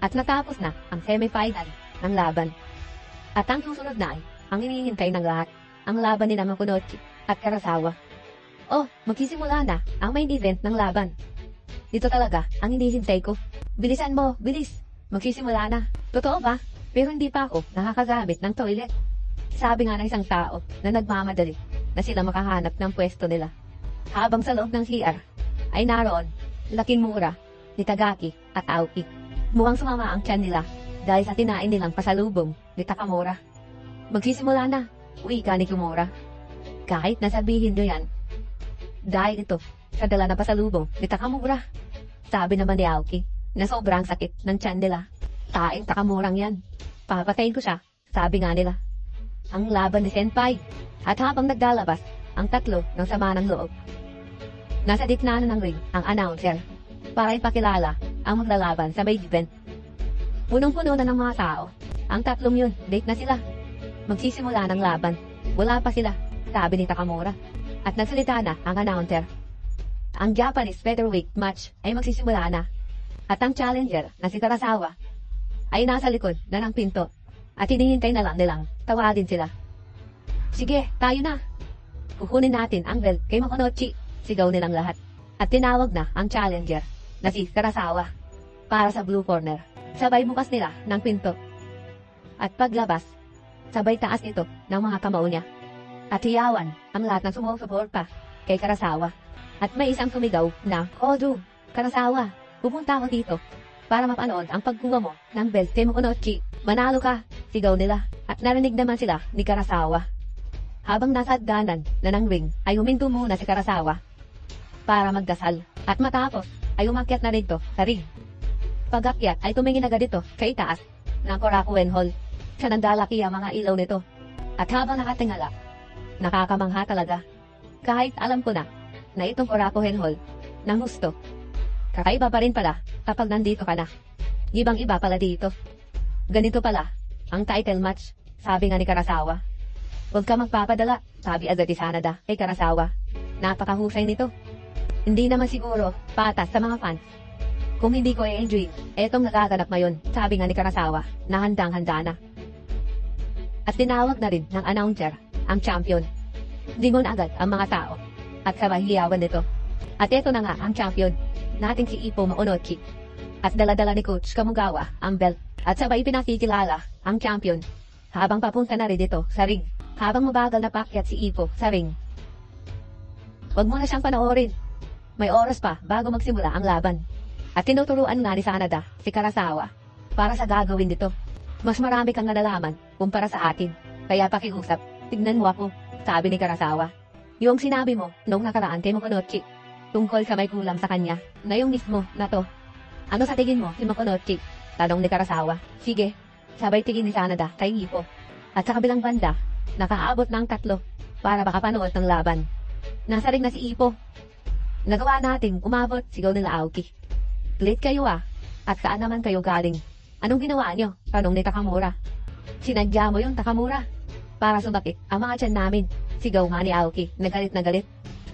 At natapos na ang semifinal ng laban. At ang susunod na ay ang hinihintay ng lahat, ang laban ni Makunochi at Karasawa. Oh, magsisimula na ang main event ng laban. Dito talaga ang hinihintay ko. Bilisan mo, bilis. Magsisimula na. Totoo ba? Pero hindi pa ako nakakagamit ng toilet. Sabi nga ng isang tao na nagmamadali na sila makahanap ng pwesto nila. Habang sa loob ng CR ay naroon Lakinmura, Nitagaki at Aoki. Mukhang sumama ang tiyan nila dahil sa tinain nilang pasalubong ni Takamura. Magsisimula na, wika ni Kimura. Kahit nasabihin nyo yan, dahil ito sa dala na pasalubong ni Takamura. Sabi naman ni Aoki na sobrang sakit ng tiyan nila. Taing Takamurang yan. Papatayin ko siya, sabi nga nila. Ang laban ni Senpai. At habang naglalabas ang tatlo ng sama ng loob, nasa gitna na ng ring ang announcer para ipakilala ang maglalaban sa main event. Punong-puno na ng mga tao. Ang tatlong yun, date na sila. Magsisimula ng laban. Wala pa sila, sabi ni Takamura. At nagsalita na ang announcer. Ang Japanese featherweight match ay magsisimula na. At ang challenger na si Karasawa ay nasa likod na ng pinto. At hinihintay na lang nilang tawagin sila. Sige, tayo na. Kukunin natin ang belt kay Makunochi. Sigaw nilang lahat. At tinawag na ang challenger na si Karasawa para sa blue corner. Sabay bukas nila ng pinto. At paglabas, sabay taas ito ng mga kamao niya. At hiyawan ang lahat ng sumusuporta kay Karasawa. At may isang sumigaw na, Koju, Karasawa, pupunta ako dito para mapanood ang pagkuha mo ng belt kay Makunochi. Manalo ka, sigaw nila. At narinig naman sila ni Karasawa. Habang nasa hagdanan na ng ring, ay huminto muna si Karasawa para magdasal. At matapos, ay umakyat na rito sa ring. Pag-akyat ay tumingin agad ito sa itaas ng Korakuen Hall. Siya nandalaki ang mga ilaw nito. At habang nakatingala, nakakamangha talaga. Kahit alam ko na itong Korakuen Hall ng gusto. Kakaiba pa rin pala kapag nandito ka na. Ibang-iba pala dito. Ganito pala ang title match, sabi nga ni Karasawa. Huwag ka magpapadala, sabi agad ni Sanada kay Karasawa. Napakahusay nito. Hindi naman siguro patas sa mga fans. Kung hindi ko i-enjoy, etong nagaganap ngayon, sabi nga ni Karasawa na handang-handa na. At tinawag na rin ng announcer ang champion. Lingon agad ang mga tao at sabay hiyawan nito. At eto na nga ang champion, nating si Ippo Makunochi. At dala-dala ni Coach Kamugawa ang belt at sabay pinakikilala ang champion habang papunta na rin dito sa ring. Habang mabagal na pakyat si Ippo sa ring. Huwag mo na siyang panoorin. May oras pa bago magsimula ang laban. At tinuturuan nga ni Sanada si Karasawa para sa gagawin dito. Mas marami kang nalalaman kumpara sa atin. Kaya pakiusap, tignan mo ako, sabi ni Karasawa. Yung sinabi mo nung nakaraan kay Makunochi tungkol sa may kulang sa kanya na yung mismo na to. Ano sa tingin mo si Makunochi? Tanong ni Karasawa. Sige, sabay tingin ni Sanada kay Ippo. At sa kabilang banda, nakaabot ng tatlo para makapanood ng laban. Nasa ring na si Ippo. Nagawa nating umabot, sigaw nila Aoki. Late kayo ah. At saan naman kayo galing? Anong ginawa nyo? Tanong ni Takamura. Sinadya mo yung Takamura para sumakit ang mga tiyan namin, sigaw nga ni Aoki. Nagalit na galit.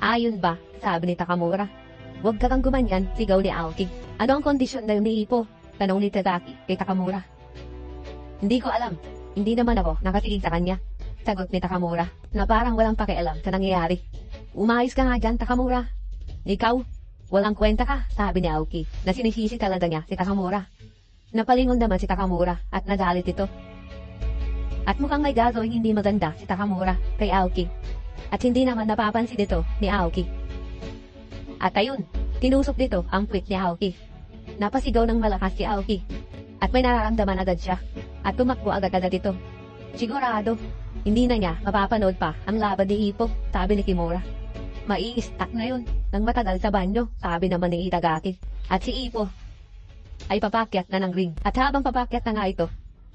Ayon ba? Sabi ni Takamura. Huwag ka kang gumanyan, sigaw ni Aoki. Ano ang kondisyon na yun ni Ippo? Tanong ni Tadaki kay Takamura. Hindi ko alam. Hindi naman ako nakatingin sa kanya, sagot ni Takamura na parang walang pakialam sa nangyayari. Umayos ka nga dyan, Takamura. Ikaw, walang kwenta ka, sabi ni Aoki na sinisisi talaga niya si Takamura. Napalingon naman si Takamura at nagalit ito. At mukhang may gagawin hindi maganda si Takamura kay Aoki. At hindi naman napapansin dito ni Aoki. At ayun, tinusok dito ang puwit ni Aoki. Napasigaw ng malakas si Aoki. At may nararamdaman agad siya. At tumakbo agad-agad ito. Sigurado, hindi na niya mapapanood pa ang laban ni Ippo, sabi ni Kimura. Mai-stuck na yun nang matagal sa banyo, sabi naman ni Itagaki. At si Ippo ay papakyat na ng ring. At habang papakyat na nga ito,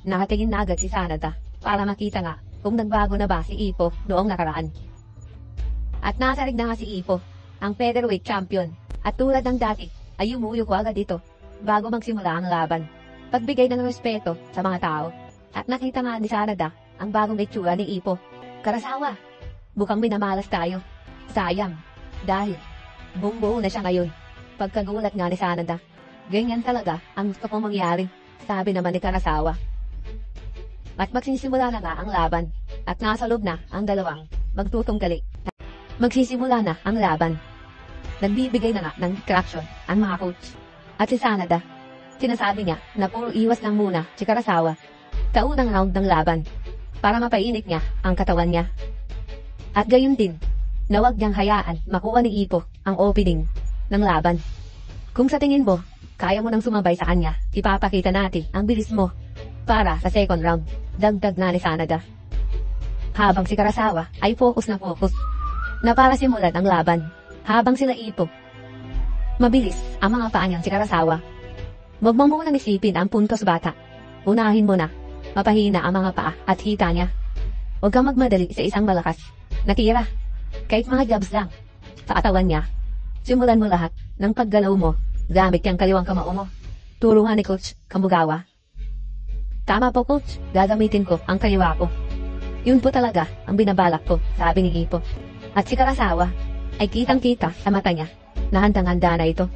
nakatingin na agad si Sanada para makita nga kung nagbago na ba si Ippo noong nakaraan. At nasa ring na nga si Ippo, ang featherweight champion. At tulad ng dati, ay umuyo ko agad ito bago magsimula ang laban. Pagbigay ng respeto sa mga tao. At nakita nga ni Sanada ang bagong itsura ni Ippo. Karasawa, bukang minamalas tayo. Sayang, dahil buong-buo na siya ngayon. Pagkagulat nga ni Sanada. Ganyan talaga ang gusto kong mangyari. sabi naman ni Karasawa. At magsisimula na nga ang laban, at nasa loob na ang dalawang magtutunggali. Magsisimula na ang laban. Nagbibigay na nga ng instruction ang mga coach. At si Sanada, sinasabi niya na puro iwas lang muna si Karasawa sa unang round ng laban para mapainit niya ang katawan niya. At gayon din, na huwag niyang hayaan makuha ni Ipo ang opening ng laban. Kung sa tingin mo, kaya mo nang sumabay sa kanya, ipapakita natin ang bilis mo para sa second round, dagdag na ni Sanada. Habang si Karasawa ay focus na para simulan ang laban. Habang sila Ipo, mabilis ang mga paa niyang si Karasawa. Huwag mo munang isipin ang puntos bata. Unahin mo na, mapahina ang mga paa at hita niya. Huwag kang magmadali sa isang malakas na tira. Kahit mga jabs lang sa katawan niya. Simulan mo lahat ng paggalaw mo gamit yung kaliwang kamao mo. Turuan ni Coach Kambugawa. Tama po, Coach. Gagamitin ko ang kaliwa ko. Yun po talaga ang binabalak ko, sabi ni Ipo. At si Karasawa ay kitang-kita sa mata niya na handang-handa na ito.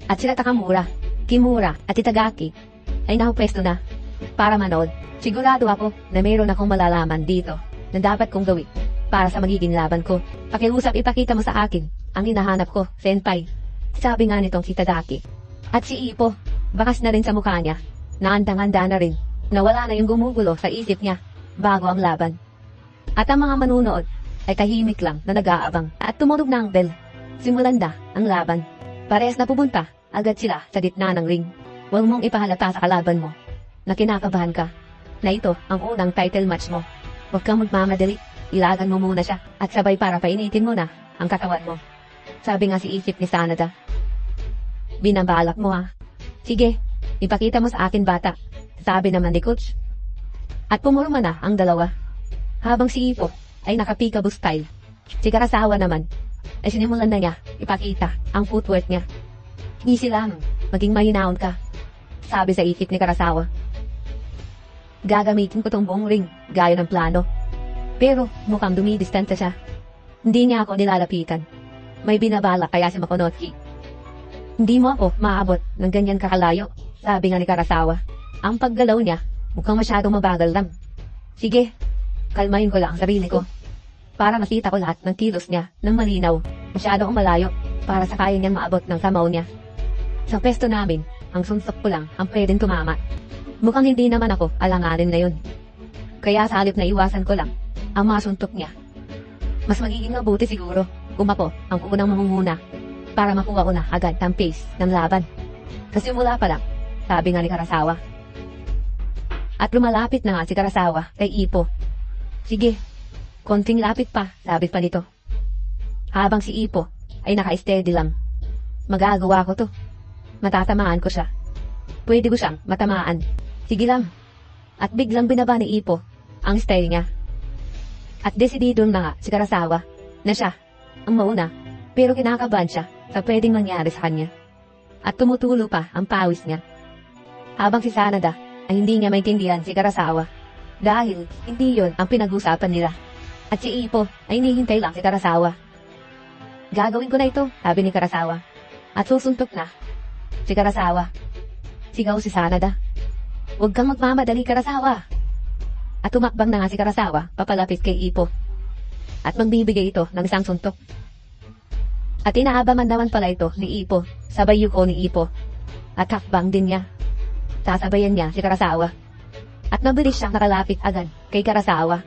At sila Takamura, Kimura at Itagaki ay nakapwesto na para manood. Sigurado ako na meron akong malalaman dito na dapat kong gawin para sa magiging laban ko. Pakiusap ipakita mo sa akin ang hinahanap ko, Senpai. Sabi nga nitong si Tadaki. At si Ipo, bakas na rin sa mukha niya na handang-handa na rin na wala na yung gumugulo sa isip niya bago ang laban. At ang mga manunood ay tahimik lang na nag-aabang at tumunog na ang bell. Simulan na ang laban. Parehas na pupunta agad sila sa gitna ng ring. Huwag mong ipahalata sa kalaban mo na kinakabahan ka na ito ang unang title match mo. Huwag kang magmamadali. Ilagan mo muna siya at sabay para painitin mo na ang katawan mo. Sabi nga si isip ni Sanada. Binabalak mo ha. Sige, ipakita mo sa akin bata. Sabi naman ni Coach. At pumurma na ang dalawa. Habang si Ipo ay naka-peekaboo style. Si Karasawa naman ay sinimulan na niya ipakita ang footwork niya. Easy lang, maging mahinaon ka. Sabi sa isip ni Karasawa. Gagamitin ko tong buong ring gaya ng plano. Pero mukhang dumidistansya siya. Hindi niya ako nilalapitan. May binabalak kaya si Makonotki. Hindi mo ako maabot ng ganyan kakalayo, sabi nga ni Karasawa. Ang paggalaw niya mukhang masyadong mabagal lang. Sige, kalmahin ko lang ang sarili ko. Para makita ko lahat ng kilos niya ng malinaw. Masyado akong malayo para sa kaya niyang maabot ng kamaw niya. Sa pesto namin, ang sunsok ko lang ang pwedeng tumama. Mukhang hindi naman ako alanganin na yun. Kaya sa halip na iwasan ko lang ang mga suntok niya. Mas magiging mabuti siguro kung ako ang unang mamumuna para makuha ko na agad ang pace ng laban. Sa simula pa lang, sabi nga ni Karasawa. At lumalapit na nga si Karasawa kay Ipo. Sige, konting lapit pa, sabi pa nito. Habang si Ipo ay naka-steady lang. Magagawa ko to. Matatamaan ko siya. Pwede ko siyang matamaan. Sige lang. At biglang binaba ni Ipo ang style niya. At desidido na nga si Karasawa na siya ang mauna. Pero kinakabahan siya sa pwedeng mangyari sa kanya. At tumutulo pa ang pawis niya. Habang si Sanada ay hindi niya maintindihan si Karasawa. Dahil hindi yon ang pinag-usapan nila. At si Ipo ay hinihintay lang si Karasawa. Gagawin ko na ito, sabi ni Karasawa. At susuntok na si Karasawa. Sigaw si Sanada. Huwag kang magmamadali, Karasawa. At tumakbang na nga si Karasawa papalapit kay Ipo. At magbibigay ito ng isang suntok. At inaabangan naman pala ito ni Ipo sa bayuko ni Ipo. At hakbang din niya. Sasabayan niya si Karasawa. At mabilis siyang nakalapit agad kay Karasawa.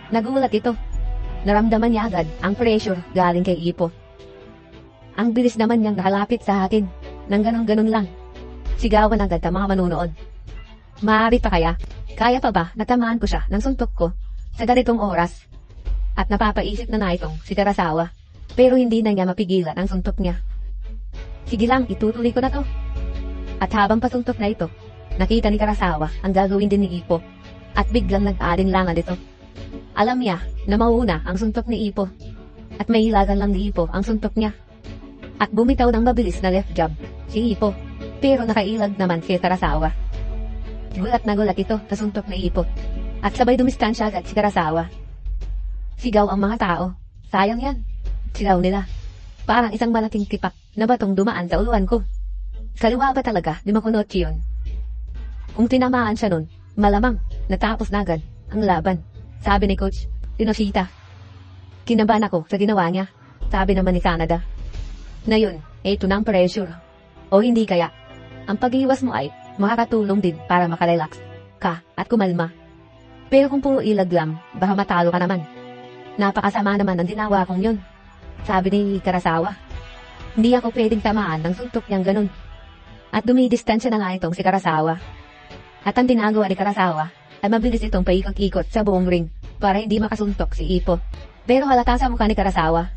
Nagulat ito. Naramdaman niya agad ang pressure galing kay Ipo. Ang bilis naman niyang nakalapit sa akin. Nang ganun-ganun lang. Sigawan agad ang mga manunood. Maaari pa kaya? Kaya pa ba natamaan ko siya ng suntok ko sa ganitong oras? At napapaisip na itong si Karasawa. Pero hindi na niya mapigilan ang suntok niya. Sige lang, itutuloy ko na to. At habang pasuntok na ito, nakita ni Karasawa ang gagawin din ni Ipo. At biglang nag-alinlangan ito. Alam niya na mauuna ang suntok ni Ipo. At may hilagan lang ni Ipo ang suntok niya. At bumitaw ng mabilis na left jab si Ipo. Pero nakailag naman si Karasawa. Gulat na gulat ito sa suntok ni Ipo. At sabay dumistansya agad si Karasawa. Sigaw ang mga tao. Sayang yan. Sigaw nila. Parang isang malaking tipak na batong dumaan sa uluan ko. Kaliwa ba talaga ni Makonotchi yun? Kung tinamaan siya nun, malamang, natapos na agad ang laban. Sabi ni Coach Tinoshita. Kinabahan ako sa ginawa niya. Sabi naman ni Canada. Ngayon, ito na ang pressure. O hindi kaya, ang pag-iwas mo ay makakatulong din para makarelax ka at kumalma. Pero kung puro ilag lang, baka matalo ka naman. Napakasama naman ang ginawa kong yun. Sabi ni Karasawa. Hindi ako pwedeng tamaan ng suntok niyang ganun. At dumidistansya na nga itong si Karasawa. At ang ginagawa ni Karasawa ay mabilis itong paikot-ikot sa buong ring para hindi makasuntok si Ippo. Pero halata sa mukha ni Karasawa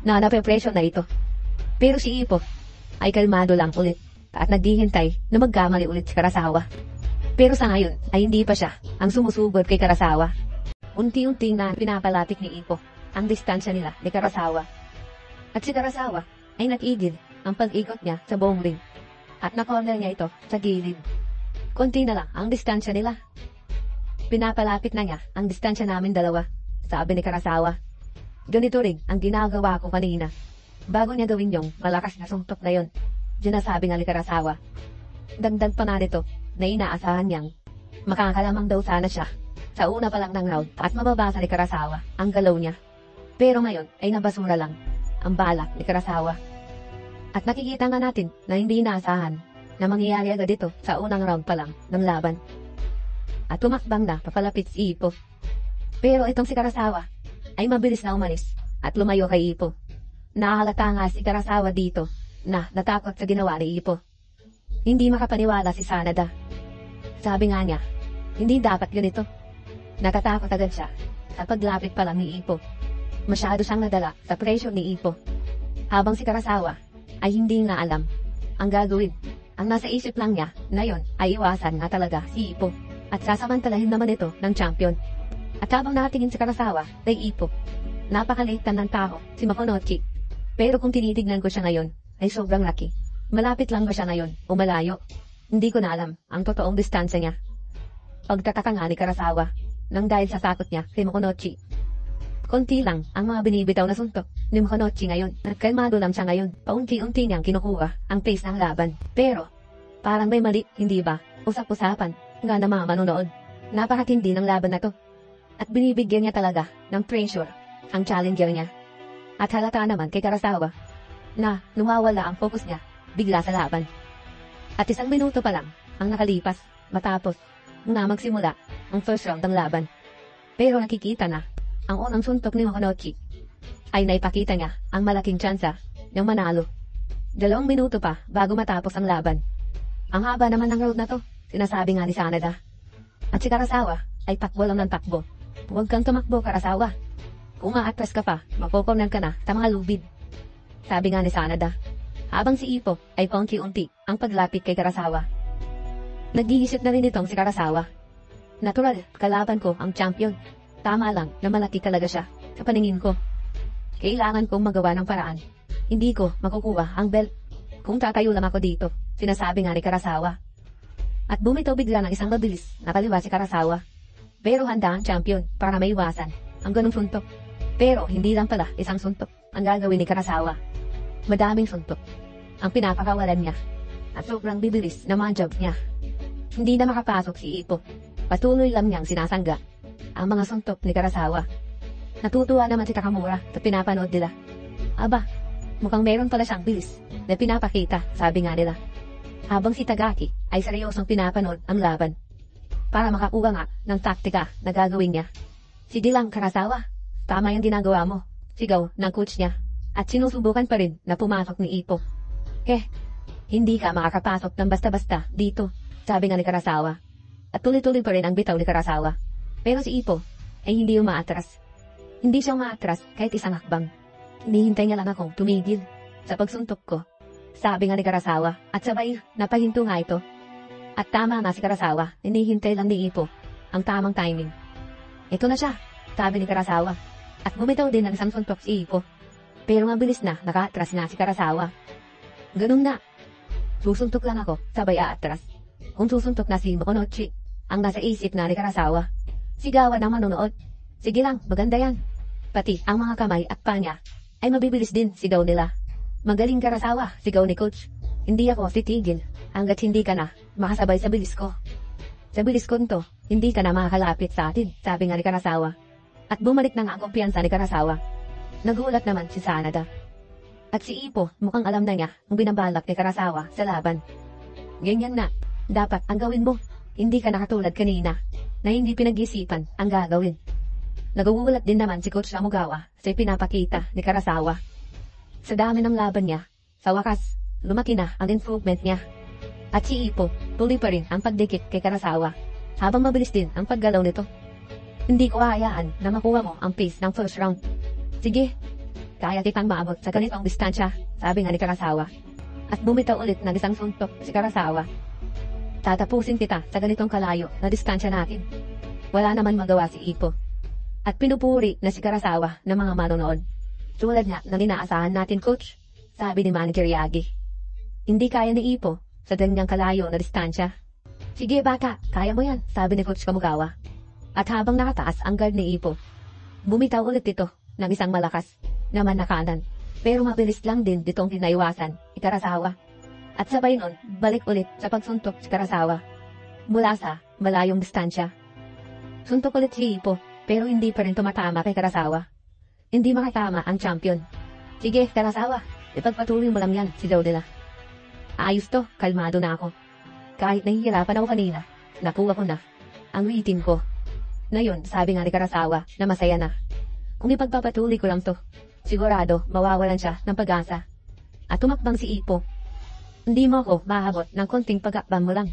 na nape-pressure na ito. Pero si Ippo ay kalmado lang ulit at naghihintay na magkamali ulit si Karasawa. Pero sa ngayon ay hindi pa siya ang sumusugod kay Karasawa. Unti-unti na pinapalapit ni Ippo ang distansya nila ni Karasawa. At si Karasawa ay natigil ang pag-ikot niya sa buong ring at na-corner niya ito sa gilid. Konti na lang ang distansya nila. Pinapalapit na niya ang distansya namin dalawa, sabi ni Karasawa. Ganito rin ang ginagawa ko kanina. Bago niya gawin yung malakas na suntok na yun, sinasabi nga ni Karasawa. Dagdag pa nga nito na inaasahan niyang makakalamang daw sana siya sa una pa lang ng round at mababasa ni Karasawa ang galaw niya. Pero ngayon ay nabasura lang ang balak ni Karasawa. At nakikita nga natin na hindi inaasahan na mangyayari agad ito sa unang round pa lang ng laban. At tumakbang na papalapit si Ippo. Pero itong si Karasawa ay mabilis na umalis at lumayo kay Ippo. Nakahalata nga si Karasawa dito na natakot sa ginawa ni Ippo. Hindi makapaniwala si Sanada. Sabi nga niya, hindi dapat ganito. Nakatakot agad siya sa paglapit pa lang ni Ippo. Masyado siyang nadala sa pressure ni Ippo. Habang si Karasawa ay hindi nga alam ang gagawin. Ang nasa isip lang niya na yon ay iwasan nga talaga si Ippo at sasamantalahin naman ito ng champion. At habang nakatingin si Karasawa kay Ippo, napakalitan ng tao si Makonochi. Pero kung tinitignan ko siya ngayon ay sobrang laki. Malapit lang ba siya ngayon o malayo? Hindi ko na alam ang totoong distansya niya. Pagtataka nga ni Karasawa nang dahil sa takot niya kay Makonochi. Konti lang ang mga binibitaw na suntok ni Makonochi ngayon. Nagkalmado lang siya ngayon. Paunti-unti niyang kinukuha ang pace ng laban. Pero, parang may mali, hindi ba? Usap-usapan, nga na mga manonood. Napakatindi ng laban na to. At binibigyan niya talaga ng pressure ang challenger niya. At halata naman kay Karasawa na nawawala ang focus niya bigla sa laban. At 1 minuto pa lang ang nakalipas matapos na magsimula ang first round ng laban. Pero nakikita na ang unang suntok ni Makonochi ay naipakita niya ang malaking tsansa ng manalo. 2 minuto pa bago matapos ang laban. Ang haba naman ng road na to, sinasabi nga ni Sanada. At si Karasawa ay takbo lang ng takbo. Huwag kang tumakbo, Karasawa. Kung maatras ka pa, mapokorner ka na sa mga lubid. Sabi nga ni Sanada. Habang si Ippo ay paunti-unti ang paglapit kay Karasawa. Nag-iisip na rin itong si Karasawa. Natural, kalaban ko ang champion. Tama lang na malaki talaga siya sa paningin ko. Kailangan kong magawa ng paraan. Hindi ko makukuha ang belt kung tatayo lang ako dito, sinasabi nga ni Karasawa. At bumitaw bigla ng isang mabilis na kaliwa si Karasawa. Pero handa ang champion para maiwasan ang ganung suntok. Pero hindi lang pala isang suntok ang gagawin ni Karasawa. Madaming suntok ang pinapakawalan niya at sobrang bibilis na mga jab niya. Hindi na makapasok si Ippo. Patuloy lang niyang sinasangga ang mga suntok ni Karasawa. Natutuwa naman si Takamura sa pinapanood nila. Aba, mukhang meron pala siyang bilis na pinapakita, sabi nga nila. Habang si Tagaki ay seryosong pinapanood ang laban para makakuha nga ng taktika na gagawin niya. Sige lang, Karasawa, tama yung ginagawa mo, sigaw ng coach niya. At sinusubukan pa rin na pumasok ni Ippo. Hindi ka makakapasok ng basta-basta dito, sabi nga ni Karasawa. At tuloy-tuloy pa rin ang bitaw ni Karasawa. Pero si Ippo ay hindi umaatras. Hindi siya umaatras kahit isang hakbang. Hinihintay niya lang akong tumigil sa pagsuntok ko, sabi nga ni Karasawa. At sabay napahinto nga ito. At tama nga si Karasawa, hinihintay lang ni Ippo ang tamang timing. Ito na siya, sabi ni Karasawa. At bumitaw din ng isang suntok si Ippo. Pero mabilis na nakaatras na si Karasawa. Ganun na. Susuntok lang ako, sabay aatras. Kung susuntok na si Makonochi, ang nasa isip na ni Karasawa. Sigawan ng manonood. Sige lang, maganda yan. Pati ang mga kamay at paa niya ay mabibilis din, sigaw nila. Magaling, Karasawa, sigaw ni coach. Hindi ako titigil hanggat hindi ka na makasabay sa bilis ko. Sa bilis ko to, hindi ka na makakalapit sa atin, sabi nga ni Karasawa. At bumalik na nga ang kumpiyansa ni Karasawa. Nagulat naman si Sanada. At si Ippo, mukhang alam na niya ang binabalak ni Karasawa sa laban. Ganyan na, dapat ang gawin mo. Hindi ka nakatulad kanina, na hindi pinag-isipan ang gagawin. Nagugulat din naman si Coach Samugawa sa pinapakita ni Karasawa. Sa dami ng laban niya, sa wakas, lumaki na ang improvement niya. At si Ippo, tuloy pa rin ang pagdikit kay Karasawa, habang mabilis din ang paggalaw nito. Hindi ko hayaan na makuha mo ang pace ng first round. Sige, kaya kitang maabot sa ganitong distansya, sabi nga ni Karasawa. At bumitaw ulit ng isang suntok si Karasawa. Tatapusin kita sa ganitong kalayo na distansya natin. Wala naman magawa si Ippo. At pinupuri na si Karasawa ng mga manonood. Tulad nga ng inaasahan natin, Coach, sabi ni Manager Yagi. Hindi kaya ni Ippo sa ganyang kalayo na distansya. Sige bata, kaya mo yan, sabi ni Coach Kamugawa. At habang nakataas ang guard ni Ippo, bumitaw ulit ito ng isang malakas naman na kanan. Pero mabilis lang din ditong tinaiwasan si Karasawa. At sabay nun, balik ulit sa pagsuntok si Karasawa mula sa malayong distansya. Suntok ulit si Ippo, pero hindi pa rin tumatama kay Karasawa. Hindi makatama ang champion. Sige, Karasawa, ipagpatuloy mo lang yan, sigaw nila. Ayos to, kalmado na ako. Kahit nahihirapan ako kanina, nakuha ko na ang waiting ko. Ngayon, sabi nga ni Karasawa na masaya na. Kung ipagpapatuloy ko lang to, sigurado mawawalan siya ng pag-asa. At tumakbang si Ippo. Hindi mo ako maabot ng konting pag-akbang mo lang.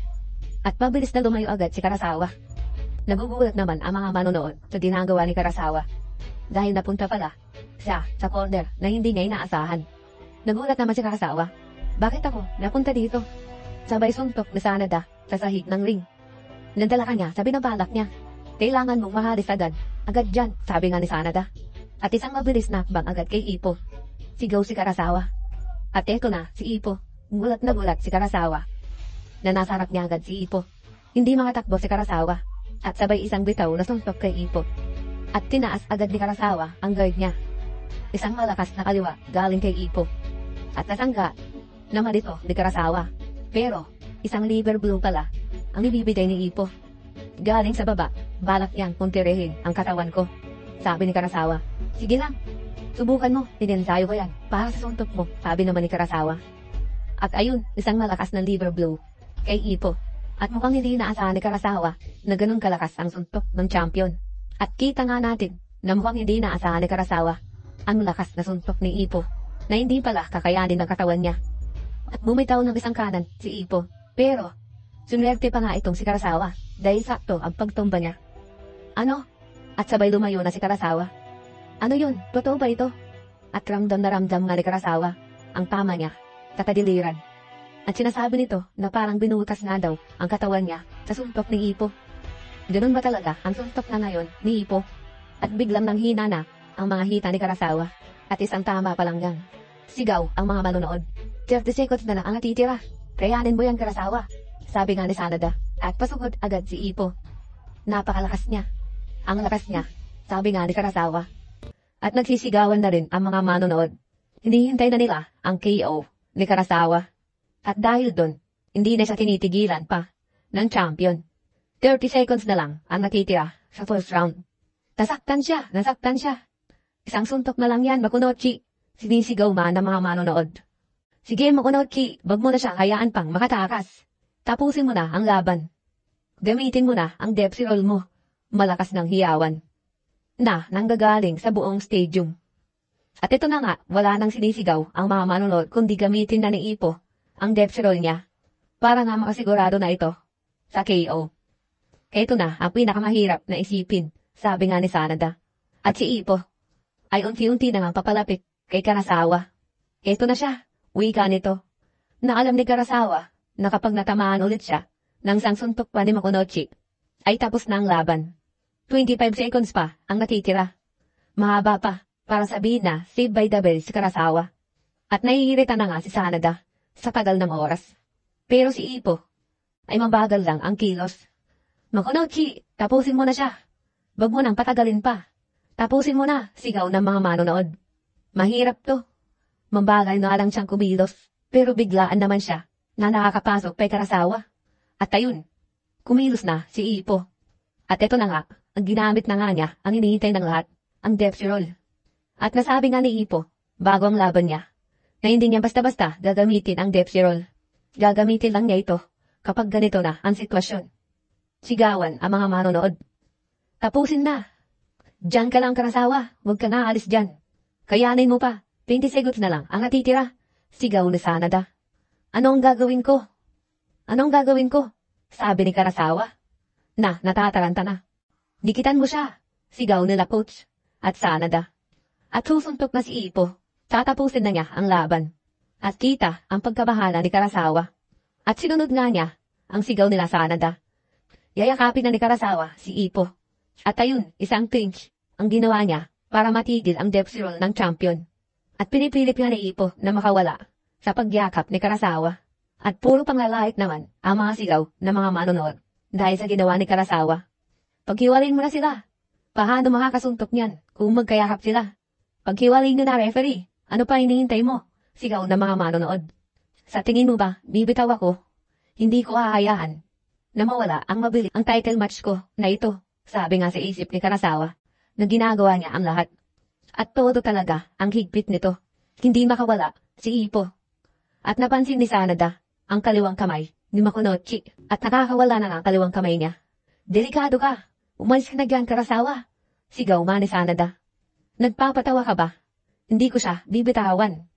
At mabilis na lumayo agad si Karasawa. Nagugulat naman ang mga manonood sa ginagawa ni Karasawa. Dahil napunta pala siya sa corner na hindi niya inaasahan. Nagulat naman si Karasawa. Bakit ako napunta dito? Sabay suntok ni Sanada sa sahig ng ring. Nandala ka niya sa binabalak niya. Kailangan mong mahalis agad. Agad dyan, sabi nga ni Sanada. At isang mabilis na hakbang agad kay Ippo. Sigaw si Karasawa. At eto na si Ippo. Gulat na gulat si Karasawa. Na nasa harap niya agad si Ippo. Hindi makatakbo si Karasawa. At sabay isang bitaw na suntok kay Ippo. At tinaas agad ni Karasawa ang guard niya. Isang malakas na kaliwa galing kay Ippo. At nasangga naman dito ni Karasawa. Pero isang liver blow pala ang ibibigay ni Ippo. Galing sa baba, balak niyang puntirehin ang katawan ko, sabi ni Karasawa. Sige lang, subukan mo, tinensayo ko yan para sa suntok mo, sabi naman ni Karasawa. At ayun, isang malakas na liver blow kay Ippo. At mukhang hindi inaasahan ni Karasawa na ganun kalakas ang suntok ng champion. At kita nga natin na mukhang hindi inaasahan ni Karasawa ang lakas na suntok ni Ippo na hindi pala kakayanin ng katawan niya. At bumitaw ng isang kanan si Ippo. Pero, sunwerte pa nga itong si Karasawa dahil sakto ang pagtumba niya. Ano? At sabay lumayo na si Karasawa. Ano yun? Totoo ba ito? At ramdam na ramdam nga ni Karasawa ang tama niya sa kadiliran. At sinasabi nito na parang binutas nga daw ang katawan niya sa suntok ni Ippo. Ganun ba talaga ang suntok na ngayon ni Ippo? At biglang nanghina na ang mga hita ni Karasawa. At isang tama pa lang yan. Sigaw ang mga manonood. 30 seconds na lang ang natitira. Kayanin mo yan, Karasawa, sabi nga ni Sanada. At pasugod agad si Ippo. Napakalakas niya. Ang lakas niya, sabi nga ni Karasawa. At nagsisigawan na rin ang mga manonood. Hinihintay na nila ang KO ni Karasawa. At dahil doon, hindi na siya tinitigilan pa ng champion. 30 seconds na lang ang natitira sa first round. Nasaktan siya. Isang suntok na lang yan, Makunochi. Sinisigaw man ng mga manonood. Sige, Makunochi, wag mo na siya hayaan pang makatakas. Tapusin mo na ang laban. Gamitin mo na ang Depsy roll mo. Malakas ng hiyawan na nanggagaling sa buong stadium. At ito na nga, wala nang sinisigaw ang mga manonood kundi gamitin na ni Ippo ang Depsy roll niya para nga makasigurado na ito sa KO. Ito na ang pinakamahirap na isipin, sabi nga ni Sanada. At si Ippo ay unti-unti na nga papalapit kay Karasawa. Ito na siya, wika nito. Na alam ni Karasawa na kapag natamaan ulit siya ng sangsuntok pa ni Makunochi, ay tapos na ang laban. 25 seconds pa ang natitira. Mahaba pa para sabihin na save by the bell si Karasawa. At naiirita na nga si Sanada sa tagal ng oras. Pero si Ippo ay mabagal lang ang kilos. Makunochi, tapusin mo na siya. Wag mo nang patagalin pa. Tapusin mo na, sigaw ng mga manonood. Mahirap to. Mabagal na lang siyang kumilos. Pero biglaan naman siya na nakakapasok kay Karasawa. At ayun, Kumilos na si Ipo. At eto na nga, ang ginamit na nga niya, ang hinihintay ng lahat, ang Depsy Roll. At nasabi nga ni Ipo, bago ang laban niya, na hindi niya basta-basta gagamitin ang Depsy Roll. Gagamitin lang niya ito kapag ganito na ang sitwasyon. Sigawan ang mga manonood. Tapusin na. Diyan ka lang Karasawa, huwag ka na alis dyan. Kayanin mo pa, 20 seconds na lang ang natitira. Sigaw ni Sanada. Anong gagawin ko? Anong gagawin ko? Sabi ni Karasawa. Natataranta na. Dikitan mo siya. Sigaw nila Coach at Sanada. At susuntok na si Ipo. Tatapusin na niya ang laban. At kita ang pagkabahala ni Karasawa. At sinunod nga niya ang sigaw nila Sanada. Yayakapin na ni Karasawa si Ipo. At ayun, isang clinch ang ginawa niya para matigil ang Depsy Roll ng champion. At pinipilit nga ni Ipo na makawala sa pagyakap ni Karasawa. At puro panglalait naman ang mga sigaw ng mga manonood dahil sa ginawa ni Karasawa. Paghiwalin mo na sila. Paano makakasuntok niyan kung magkayakap sila? Paghiwalin nyo na referee. Ano pa hinihintay mo? Sigaw ng mga manonood. Sa tingin mo ba, bibitaw ako? Hindi ko hahayaan na mawala ang mabilis ang title match ko na ito. Sabi nga sa isip ni Karasawa na ginagawa niya ang lahat. At todo talaga ang higpit nito. Hindi makawala si Ipo. At napansin ni Sanada ang kaliwang kamay ni Makunochi at nakakawala na ang kaliwang kamay niya. Delikado ka. Umalis ka na dyan Karasawa. Sigaw nga ni Sanada. Nagpapatawa ka ba? Hindi ko siya bibitawan.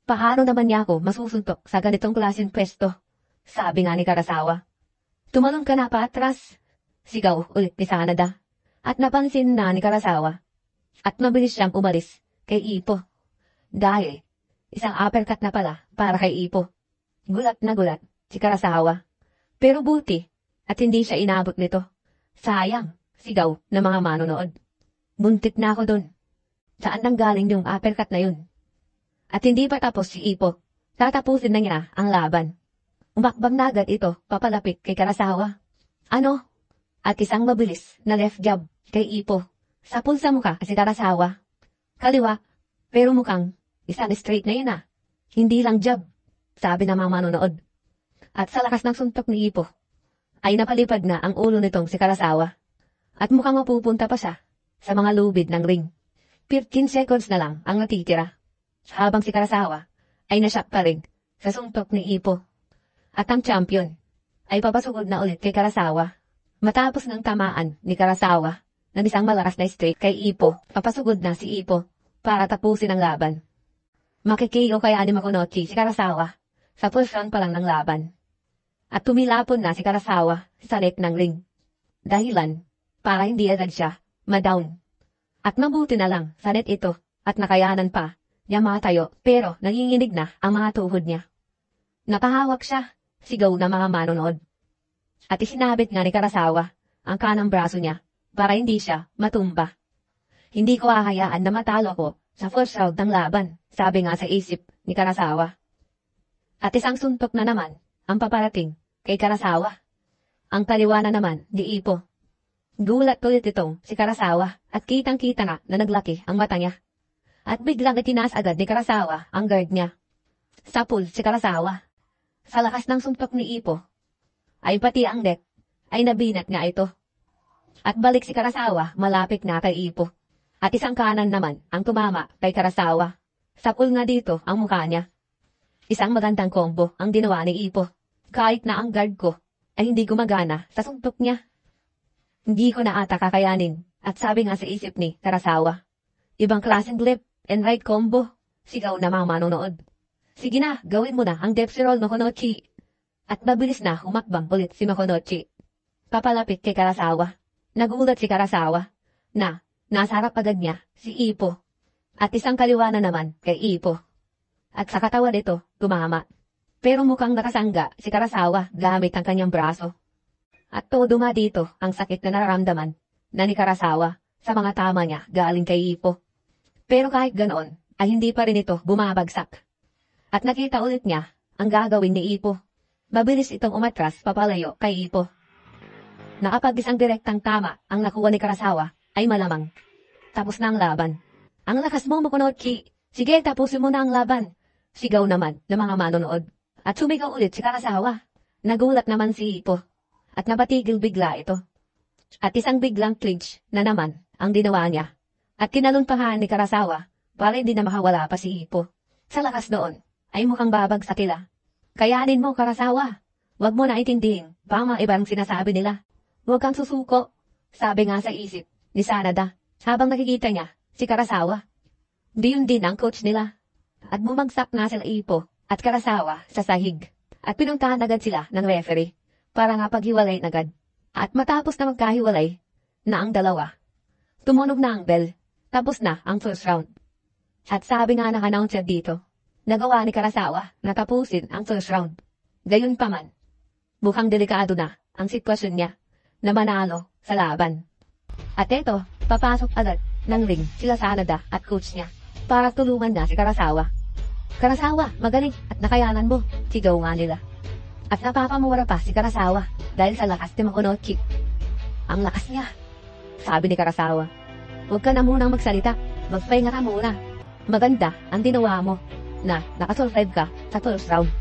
Paano naman niya ako masusuntok sa ganitong klaseng pwesto? Sabi nga ni Karasawa. Tumalong ka na pa atras. Sigaw ulit ni Sanada. At napansin na ni Karasawa. At mabilis siyang umalis kay Ipo. Dahil isang uppercut na pala para kay Ipo. Gulat na gulat si Karasawa. Pero buti at hindi siya inabot nito. Sayang, sigaw ng mga manonood. Muntik na ako dun. Saan nang galing yung uppercut na yun? At hindi pa tapos si Ipo. Tatapusin na niya ang laban. Umakbang na agad ito papalapit kay Karasawa. Ano? At isang mabilis na left jab kay Ipo. Sapul sa mukha si Karasawa. Kaliwa, pero mukhang isang straight na yun ah. Hindi lang jab, sabi ng mga manonood. At sa lakas ng suntok ni Ipo, ay napalipad na ang ulo nitong si Karasawa. At mukhang mapupunta pa siya sa mga lubid ng ring. 15 seconds na lang ang natitira. Habang si Karasawa ay nasyak pa rin sa suntok ni Ipo. At ang champion ay papasugod na ulit kay Karasawa. Matapos ng tamaan ni Karasawa ng isang malakas na straight kay Ipo, papasugod na si Ipo para tapusin ang laban. Makikio kaya ni Makunochi si Karasawa sa first round pa lang ng laban. At tumilapon na si Karasawa sa neck ng ring. Dahilan para hindi agad siya ma-down. At mabuti na lang sa net ito at nakayanan pa niya matayo pero nanginginig na ang mga tuhod niya. Napahawak siya, sigaw na mga manonood. At isinabit nga ni Karasawa ang kanang braso niya para hindi siya matumba. Hindi ko hahayaan na matalo ko sa first round ng laban, sabi nga sa isip ni Karasawa. At isang suntok na naman ang paparating kay Karasawa. Ang kaliwa na naman di Ipo. Gulat ulit itong si Karasawa at kitang-kita na naglaki ang mata niya. At biglang itinaas agad ni Karasawa ang guard niya. Sapul si Karasawa. Sa lakas ng suntok ni Ipo, ay pati ang neck ay nabinat nga ito. At balik si Karasawa malapit na kay Ipo. At isang kanan naman ang tumama kay Karasawa. Sapul nga dito ang mukha niya. Isang magandang combo ang ginawa ni Ipo. Kahit na ang guard ko ay hindi gumagana sa suntok niya. Hindi ko na ata kakayanin. At sabi nga sa isip ni Karasawa, ibang klaseng left and right combo. Sigaw na mga manonood. Sige na, gawin mo na ang Depsy Roll Makunochi. At mabilis na humakbang ulit si Makunochi. Papalapit kay Karasawa. Nagulat si Karasawa na nasa harap agad niya si Ipo. At isang kaliwa na naman kay Ipo. At sa katawan nito, tumama. Pero mukhang nakasangga si Karasawa gamit ang kanyang braso. At todo nga dito ang sakit na nararamdaman na ni Karasawa sa mga tama niya galing kay Ipo. Pero kahit ganoon, ay hindi pa rin ito bumabagsak. At nakita ulit niya ang gagawin ni Ipo. Mabilis itong umatras papalayo kay Ipo. Nakapag isang direktang tama ang nakuha ni Karasawa ay malamang. Tapos na ang laban. Ang lakas mo Makunochi. Sige, tapusin mo na ang laban. Sigaw naman ng mga manonood. At sumigaw ulit si Karasawa. Nagulat naman si Ipo. at napatigil bigla ito. At isang biglang clinch na naman ang ginawa niya. At kinalunpahan ni Karasawa para hindi na makawala pa si Ipo. Sa lakas noon ay mukhang babagsak sila. Kayanin mo, Karasawa. Huwag mo naintindihin pa ang mga ibang sinasabi nila. Huwag kang susuko, sabi nga sa isip ni Sanada habang nakikita niya si Karasawa. Di yun din ang coach nila. At bumagsak na sila Ipo at Karasawa sa sahig. At pinuntahan agad sila ng referee para nga paghiwalay agad. At matapos na magkahiwalay na ang dalawa, tumunog na ang bell. Tapos na ang first round. At sabi nga ng announcer dito, nagawa ni Karasawa na tapusin ang first round. Gayunpaman, mukhang delikado na ang sitwasyon niya na manalo sa laban. At eto, papasok agad ng ring sila Sanada at coach niya para tulungan na si Karasawa. Karasawa, magaling at nakayanan mo, sigaw nga nila. At napapamura pa si Karasawa dahil sa lakas ni Makunochi. Ang lakas niya, sabi ni Karasawa. Huwag ka na munang magsalita, magpahinga ka muna. Maganda ang ginawa mo na nakasurvive ka sa first round.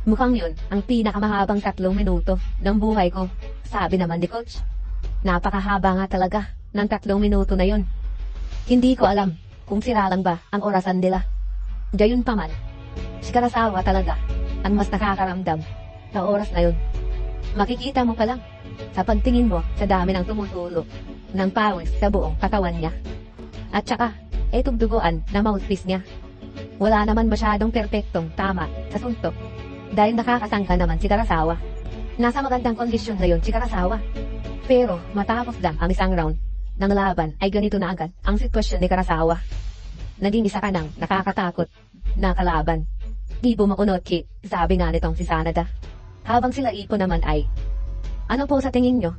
Mukhang yun ang pinakamahabang 3 minuto ng buhay ko, sabi naman ni coach. Napakahaba nga talaga ng 3 minuto na yun. Hindi ko alam kung sira lang ba ang orasan nila. Gayunpaman, si Karasawa talaga ang mas nakakaramdam na oras na yun. Makikita mo pa lang sa pagtingin mo sa dami ng tumutulo ng pawis sa buong katawan niya. At saka, etong duguan na mouthpiece niya. Wala naman masyadong perpektong tama sa suntok dahil nakakasangka naman si Karasawa. Nasa magandang kondisyon na yun si Karasawa. Pero matapos lang ang isang round ng laban ay ganito na agad ang sitwasyon ni Karasawa. Naging isa ka ng nakakatakot na kalaban. Ipo Makunochi, sabi nga nitong si Sanada. Habang sila Ipo naman ay, ano po sa tingin nyo?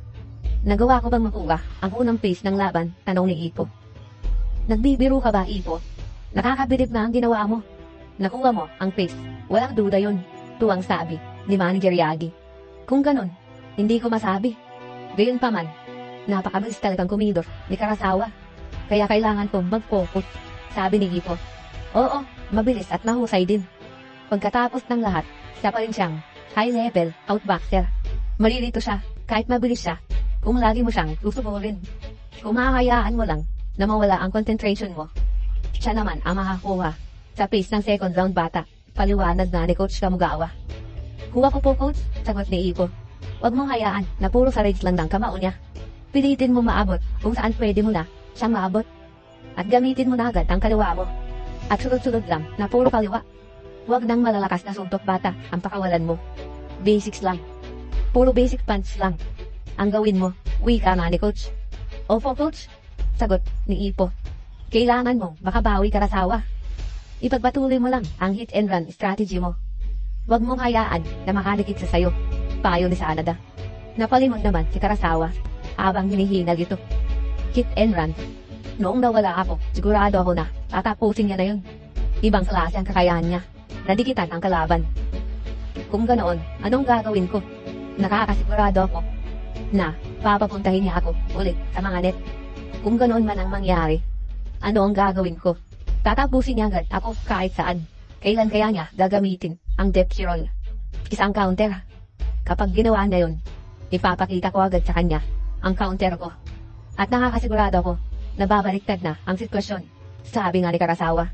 Nagawa ko bang makuha ang unang phase ng laban? Tanong ni Ipo. Nagbibiro ka ba, Ipo? Nakakabilib na ang ginawa mo. Nakuha mo ang phase. Walang duda yun. Tuwang sabi ni Manager Yagi. Kung ganun, hindi ko masabi. Gayunpaman, napakabilis talagang kumidor ni Karasawa. Kaya kailangan kong mag-focus, sabi ni Ipo. Oo, mabilis at mahusay din. Pagkatapos ng lahat, siya pa rin siyang high-level outboxer. Malilito siya kahit mabilis siya kung lagi mo siyang susuburin. Kung makakayaan mo lang na mawala ang concentration mo, siya naman ang makakuha sa pace ng second round bata. Paliwanag na ni Coach Kamugawa. Kuha ko po, Coach, sagot ni Ipo. Huwag mong hayaan na puro sa rage lang ng kamao niya. Pilitin mo maabot kung saan pwede mo na siyang maabot. At gamitin mo na agad ang kaliwa mo. At sunod-sunod lang na puro kaliwa. Huwag nang malalakas na suntok bata ang pakawalan mo. Basics lang. Puro basic punch lang ang gawin mo. Wika nga ni Coach. Opo, Coach, sagot ni Ipo. Kailangan mo makabawi, Karasawa. Ipagpatuloy mo lang ang hit and run strategy mo. Huwag mong hayaan na makalikit sa sayo, payo ni Sanada. Napalingon naman si Karasawa habang hinihingal ito. Hit and run. Noong nawala ako, sigurado ako na tatapusin niya na yun. Ibang klase ang kakayahan niya. Nadikitan ang kalaban. Kung ganoon, anong gagawin ko? Nakakasigurado ako na papapuntahin niya ako ulit sa mga net. Kung ganoon man ang mangyari, ano ang gagawin ko? Tatapusin niya agad ako kahit saan. Kailan kaya niya gagamitin ang depth roll? Isang counter. Kapag ginawa niya yun, ipapakita ko agad sa kanya ang counter ko. At nakakasigurado ko na babaliktad na ang sitwasyon, sabi nga ni Karasawa.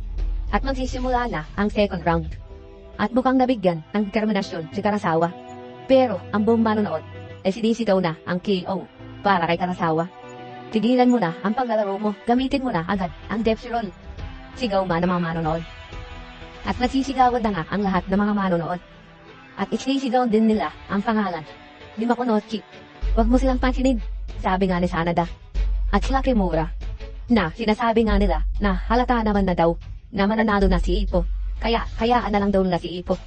At magsisimula na ang second round. At mukhang nabigyan ng determinasyon si Karasawa. Pero ang buong manonood ay sinisigaw na ang KO para kay Karasawa. Tigilan mo na ang paglalaro mo, gamitin mo na agad ang depth roll. Sigaw man ng mga manonood. At nasisigawan na nga ang lahat ng mga manonood. At isinisigaw din nila ang pangalan ni Makunochi. Huwag mo silang pansinin, sabi nga ni Sanada. At sila Kimura, na sinasabi nga nila na halata naman na daw na mananalo na si Ipo. Kayaan na lang daw nila si Ipo.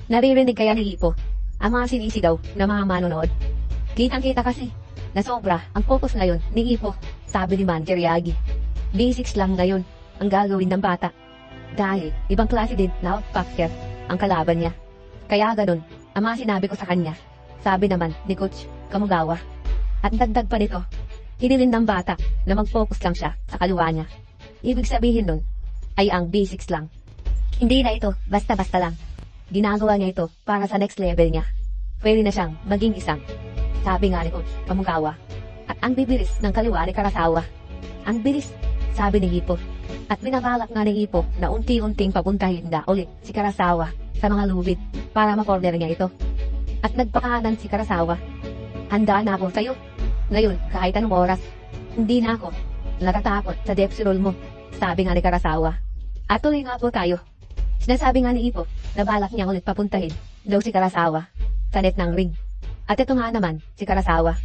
Naririnig kaya ni Ipo ang mga sinisigaw na mga manonood. Kitang-kita kasi na sobra ang focus ngayon ni Ipo, sabi ni Manager Yagi. Basics lang ngayon ang gagawin ng bata. Dahil ibang klase din na outboxer ang kalaban niya. Kaya ganun ang mga sinabi ko sa kanya, sabi naman ni Coach Kamugawa. At dagdag pa nito, hinilin ng bata na mag-focus lang siya sa kaliwa niya. Ibig sabihin nun ay ang basics lang. Hindi na ito basta-basta lang. Ginagawa niya ito para sa next level niya. Pwede na siyang maging isang sabi nga ni Coach Kamugawa. At ang bibilis ng kaliwa ni Karasawa. Ang bilis, sabi ni Ippo. At binabalak nga ni Ippo na unti-unting papuntahin na ulit si Karasawa sa mga lubid para ma-corner niya ito. At nagpakanan si Karasawa. Handa na ako sa'yo. Ngayon, kahit anong oras. Hindi na ako natatakot sa depth roll mo, sabi nga ni Karasawa. At tuloy nga po tayo. Sinasabi nga ni Ippo na balak niya ulit papuntahin daw si Karasawa sa net ng ring. At ito nga naman si Karasawa.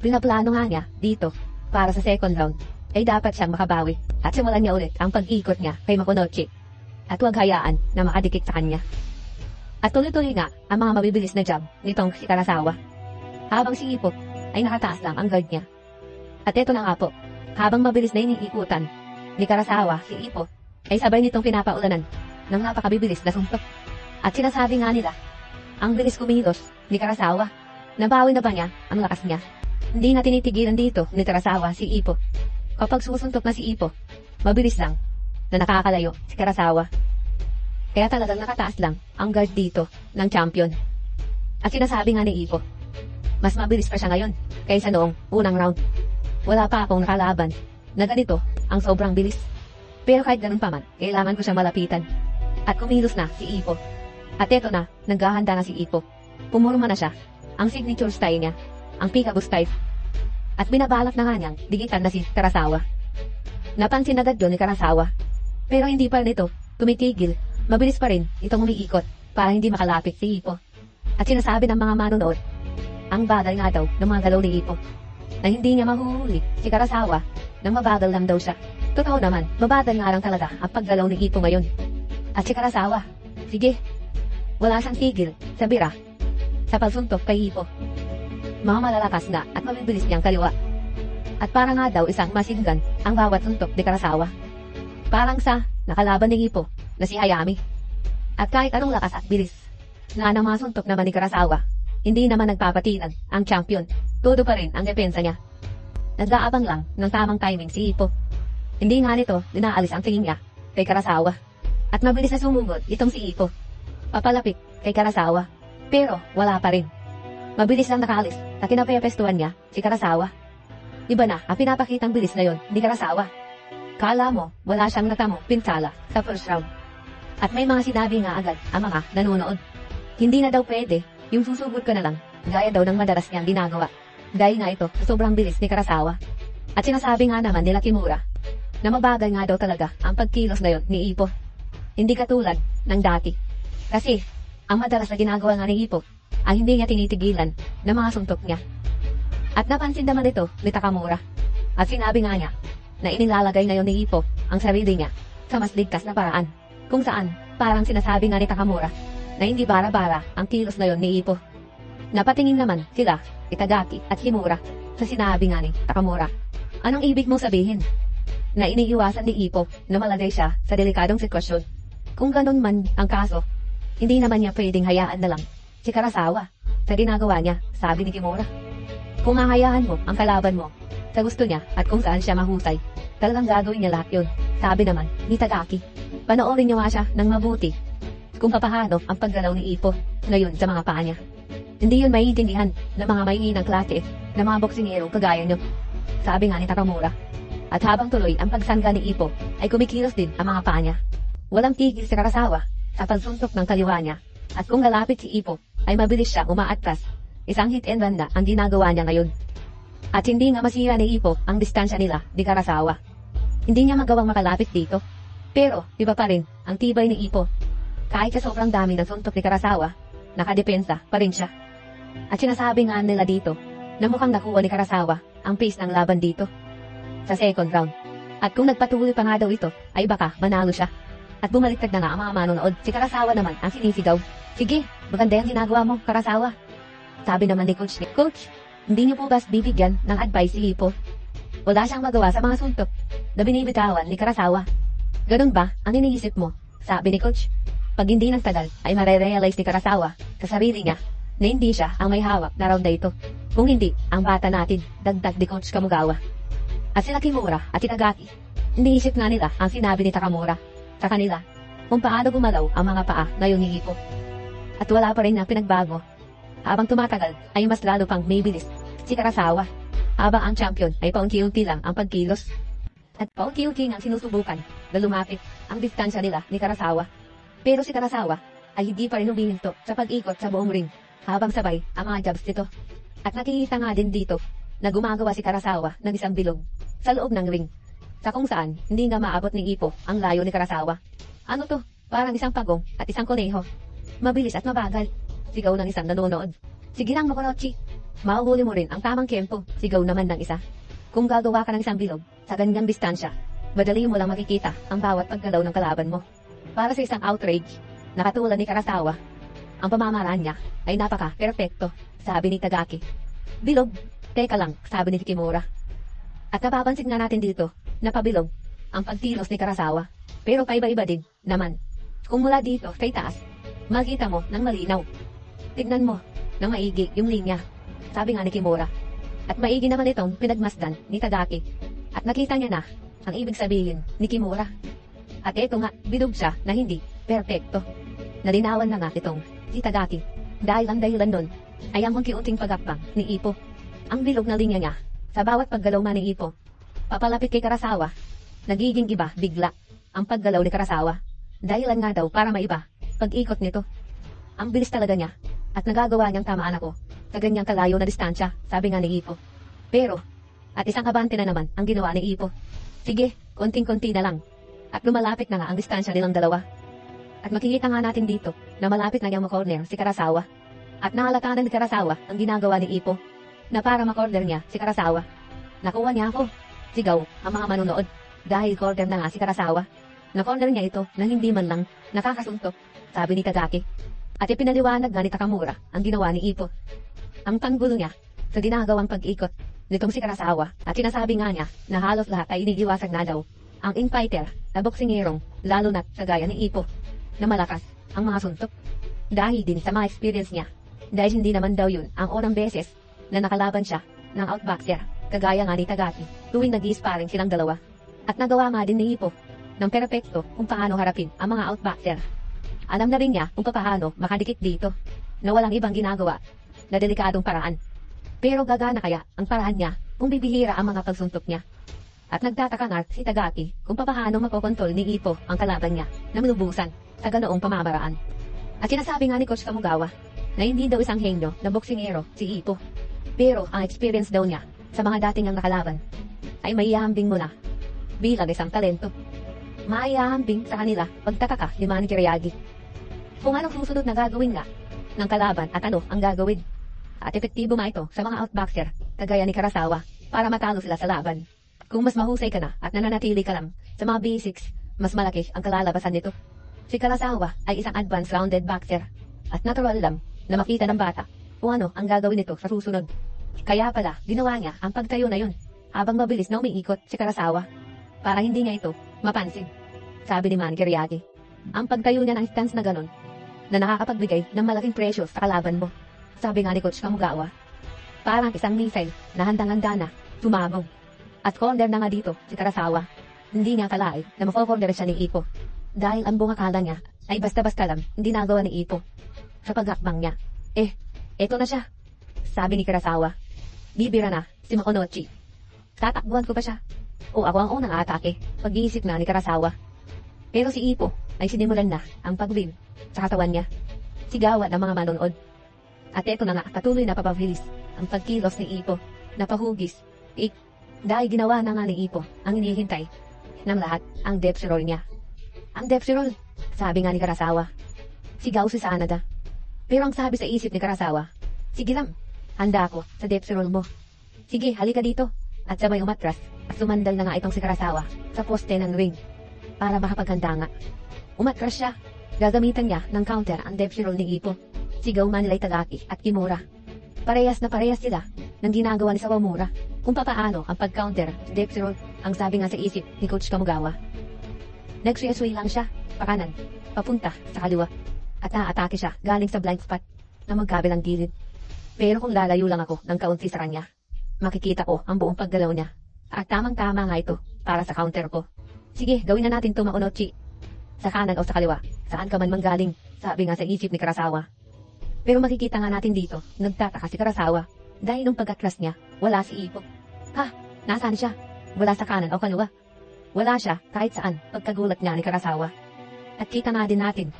Pinaplano nga niya dito para sa second round ay dapat siyang makabawi at simulan niya ulit ang pag-ikot niya kay Makunochi at huwag hayaan na makadikit sa kanya. At tuloy-tuloy nga ang mga mabibilis na jab nitong si Karasawa habang si Ippo ay nakataas lang ang guard niya. At ito na nga po, habang mabilis na iniikutan ni Karasawa si Ippo ay sabay nitong pinapaulanan ng napakabibilis na suntok. At sinasabi nga nila, ang bilis kumilos ni Karasawa. Nabawi na ba niya ang lakas niya? Hindi na tinitigilan dito ni Karasawa si Ippo. Kapag susuntok na si Ippo, mabilis lang na nakakalayo si Karasawa. Kaya talagang nakataas lang ang guard dito ng champion. At sinasabi nga ni Ippo, mas mabilis pa siya ngayon kaysa noong unang round. Wala pa akong nakalaban na ganito ang sobrang bilis. Pero kahit ganun pa man, kailangan ko siyang malapitan. At kumilos na si Ippo. At eto na, naghahanda na si Ippo. Pumurma na siya. Ang signature style niya, ang peekaboo style. At binabalak na nga niyang digitan na si Karasawa. Napansin agad yun ni Karasawa. Pero hindi pa rin ito tumitigil. Mabilis pa rin itong umiikot para hindi makalapit si Ippo. At sinasabi ng mga manonood, ang bagal nga daw ng mga galaw ni Ippo. Na hindi niya mahuhuli si Karasawa nang mabagal lang daw siya. Totoo naman, mabagal nga lang talaga ang paggalaw ni Ippo ngayon. At si Karasawa, sige, wala siyang tigil sa bira sa pagsuntok kay Ippo. Mga malalakas na at mabibilis niyang kaliwa. At parang nga daw isang machine gun ang bawat suntok ni Karasawa. Parang sa nakalaban ni Ippo na si Hayami. At kahit anong lakas at bilis na ng mga suntok naman ni Karasawa, hindi naman nagpapatinan ang champion. Todo pa rin ang depensa niya. Nag-aabang lang ng tamang timing si Ippo. Hindi nga nito dinaalis ang tingin niya kay Karasawa. At mabilis na sumugod itong si Ippo papalapit kay Karasawa. Pero wala pa rin. Mabilis lang nakaalis na kinapepestuhan niya si Karasawa. Iba na ang pinapakitang bilis na yon ni Karasawa. Kala mo wala siyang natamo pinsala sa first round. At may mga sinabi nga agad ang mga nanonood. Hindi na daw pwede yung susugod ka na lang gaya daw ng madalas niyang ginagawa. Dahil nga ito sa sobrang bilis ni Karasawa. At sinasabi nga naman nila Kimura na mabagal nga daw talaga ang pagkilos na yon ni Ippo. Hindi katulad ng dati. Kasi ang madalas na ginagawa nga ni Ippo ang hindi niya tinitigilan ng mga suntok niya. At napansin naman ito ni Takamura. At sinabi nga niya na inilalagay ngayon ni Ippo ang sarili niya sa mas ligtas na paraan. Kung saan parang sinasabi nga ni Takamura na hindi bara-bara ang kilos na yon ni Ippo. Napatingin naman sila Itagaki at Kimura sa sinabi nga ni Takamura. Anong ibig mong sabihin? Na iniiwasan ni Ippo na malagay siya sa delikadong sitwasyon. Kung ganun man ang kaso, hindi naman niya pwedeng hayaan na lang si Karasawa sa ginagawa niya, sabi ni Kimura. Kung hahayaan mo ang kalaban mo sa gusto niya at kung saan siya mahusay, talagang gagawin niya lahat yun, sabi naman ni Tagaki. Panoorin niyo nga siya ng mabuti kung papaano ang paggalaw ni Ippo na yun sa mga paa niya. Hindi yun maiintindihan ng mga mahihinang klase ng mga boksingero kagaya niyo, sabi nga ni Takamura. At habang tuloy ang pagsangga ni Ippo ay kumikilos din ang mga paa niya. Walang tigil si Karasawa sa pagsuntok ng kaliwa niya. At kung lalapit si Ippo, ay mabilis siya umaatras. Isang hit and run na ang ginagawa niya ngayon. At hindi nga masira ni Ippo ang distansya nila ni Karasawa. Hindi niya magawang makalapit dito. Pero, iba pa rin ang tibay ni Ippo. Kahit sa sobrang dami ng suntok ni Karasawa, nakadepensa pa rin siya. At sinasabi nga nila dito na mukhang nakuha ni Karasawa ang pace ng laban dito sa second round. At kung nagpatuloy pa nga daw ito, ay baka manalo siya. At bumaliktad na nga ang mga manonood. Si Karasawa naman ang sinisigaw. Sige, maganda yung ginagawa mo, Karasawa. Sabi naman ni Coach, Coach, hindi niyo po ba bibigyan ng advice si Ippo? Wala siyang magawa sa mga suntok na binibitawan ni Karasawa. Ganun ba ang iniisip mo? Sabi ni Coach. Pag hindi nagtagal ay marerealize ni Karasawa sa sarili niya na hindi siya ang may hawak na round na ito. Kung hindi, ang bata natin, dagdag ni Coach Kamugawa. At sila Kimura at Itagaki, iniisip nga nila ang sinabi ni Takamura sa kanila kung paano gumalaw ang mga paa ngayon ni Ippo. At wala pa rin na pinagbago Habang tumatagal, ay mas lalo pang may bilis si Karasawa. Habang ang champion ay paunti-unti lang ang pagkilos. At paunti-unti ang sinusubukan na lumapit ang distansya nila ni Karasawa. Pero si Karasawa ay hindi pa rin humihinto sa pag-ikot sa buong ring habang sabay ang mga jabs nito. At nakikita nga din dito na gumagawa si Karasawa ng isang bilog sa loob ng ring. Sa kung saan hindi nga maabot ni Ipo ang layo ni Karasawa. Ano to? Parang isang pagong at isang koneho. Mabilis at mabagal. Sigaw ng isang nanonood. Sige lang Mokonochi. Mahuhuli mo rin ang tamang kempo. Sigaw naman ng isa. Kung gagawa ka ng isang bilog sa ganyang distansya, madali mo lang makikita ang bawat paggalaw ng kalaban mo. Para sa isang outrage, nakatulad ni Karasawa, ang pamamaraan niya ay napaka-perfecto, sabi ni Tagaki. Bilog? Teka lang, sabi ni Kimura. At napapansin nga natin dito na pabilog ang pagtilos ni Karasawa. Pero paiba-iba din naman. Kung mula dito sa itaas, makita mo ng malinaw. Tignan mo ng maigi yung linya, sabi nga ni Kimura. At maigi naman itong pinagmasdan ni Tagaki. At nakita niya na ang ibig sabihin ni Kimura. At eto nga, bilog siya na hindi perfecto. Nalinawan na nga itong si Tagaki. Dahil ang dahilan nun ay ang unti-unting pagakbang ni Ipo. Ang bilog na linya niya sa bawat paggalaw man ni Ipo. Papalapit kay Karasawa, nagiging iba bigla ang paggalaw ni Karasawa. Dahilan nga daw para maiba pag-ikot nito. Ang bilis talaga niya at nagagawa niyang tamaan ako sa ganyang kalayo na distansya, sabi nga ni Ipo. Pero, at isang abante na naman ang ginawa ni Ipo. Sige, konting-konti na lang. At lumalapit na nga ang distansya nilang dalawa. At makikita nga natin dito na malapit na niyang makorner si Karasawa. At nahalata na ni Karasawa ang ginagawa ni Ipo na para makorner niya si Karasawa. Nakuha niya ako. Sigaw ang mga manunood dahil corner na nga si Karasawa. Na-corner niya ito na hindi man lang nakakasuntok, sabi ni Tagaki. At ipinaliwanag nga ni Takamura ang ginawa ni Ipo. Ang panggulo niya sa ginagawang pag-ikot nitong si Karasawa at sinasabi nga niya na halos lahat ay iniiwasan na daw ang in-fighter na boksingerong lalo na't sa gaya ni Ipo na malakas ang mga suntok. Dahil din sa mga experience niya, dahil hindi naman daw yun ang unang beses na nakalaban siya ng outboxer kagaya nga ni Tagaki tuwing nag-i-sparring silang dalawa. At nagawa nga din ni Ipo ng perpekto kung paano harapin ang mga outboxer. Alam na rin niya kung paano makadikit dito na walang ibang ginagawa na delikadong paraan. Pero gagana kaya ang paraan niya kung bibihira ang mga pagsuntok niya. At nagtataka nga si Tagaki kung paano makokontrol ni Ipo ang kalaban niya na minubusan sa ganoong pamamaraan. At sinasabi nga ni Coach Kamugawa na hindi daw isang henyo na boksingero si Ipo. Pero ang experience daw niya sa mga dating ang nakalaban ay maihahambing mo na bilang isang talento. Maihahambing sa kanila pagtataka ni Manny Kiriagi kung anong susunod na gagawin nga ng kalaban at ano ang gagawin. At epektibo nga ito sa mga outboxer kagaya ni Karasawa para matalo sila sa laban. Kung mas mahusay ka na at nananatili ka lang sa mga basics, mas malaki ang kalalabasan nito. Si Karasawa ay isang advanced rounded boxer at natural lang na makita ng bata kung ano ang gagawin nito sa susunod. Kaya pala ginawa niya ang pagtayo na yun habang mabilis na umiikot si Karasawa para hindi niya ito mapansin. Sabi ni Manny Kiriagi, ang pagtayo niya ng stance na ganon na nakakapagbigay ng malaking presyo sa kalaban mo. Sabi nga ni Coach Kamugawa, parang isang missile na handang-handa na sumabog. At corner na nga dito si Karasawa. Hindi niya kalain na mako-corner siya ni Ipo dahil ang buong akala niya ay basta-basta lang hindi nagawa ni Ipo sa pagakbang niya. Eto na siya, sabi ni Karasawa. Bibira na si Mokonochi. Tatakbuhan ko pa siya o ako ang unang atake, pag-iisip na ni Karasawa. Pero si Ipo ay sinimulan na ang pag-win sa katawan niya. Sigawan ng mga manonood. At eto na nga, patuloy na papabilis ang pagkilos ni Ipo na pahugis. Dahil ginawa na nga ni Ipo ang hinihintay ng lahat ang depth roll niya. Ang depth roll, sabi nga ni Karasawa. Sigaw si Sanada. Pero ang sabi sa isip ni Karasawa, sige lang, handa ako sa depth roll mo. Sige, halika dito. At sabay umatras at sumandal na nga itong si Karasawa sa poste ng ring para makapaghanda nga. Umatras siya. Gagamitan niya ng counter ang depth roll ni Ipo. Sigaw man nila'y Tagaki at Kimura. Parehas na parehas sila ng ginagawa ni Sawamura kung papaano ang pag-counter depth roll ang sabi nga sa isip ni Coach Kamugawa. Nagsuya-suy lang siya, pakanan, papunta sa kaliwa at naatake siya galing sa blind spot na magkabilang gilid. Pero kung lalayo lang ako ng kaunti sa kanya, makikita ko ang buong paggalaw niya at tamang-tama nga ito para sa counter ko. Sige, gawin na natin ito Makonochi. Sa kanan o sa kaliwa, saan ka man manggaling, sabi nga sa isip ni Karasawa. Pero makikita nga natin dito, nagtataka si Karasawa. Dahil nung pagkatras niya, wala si Ippo. Ha? Nasaan siya? Wala sa kanan o kaliwa. Wala siya kahit saan pagkagulat niya ni Karasawa. At kita nga din natin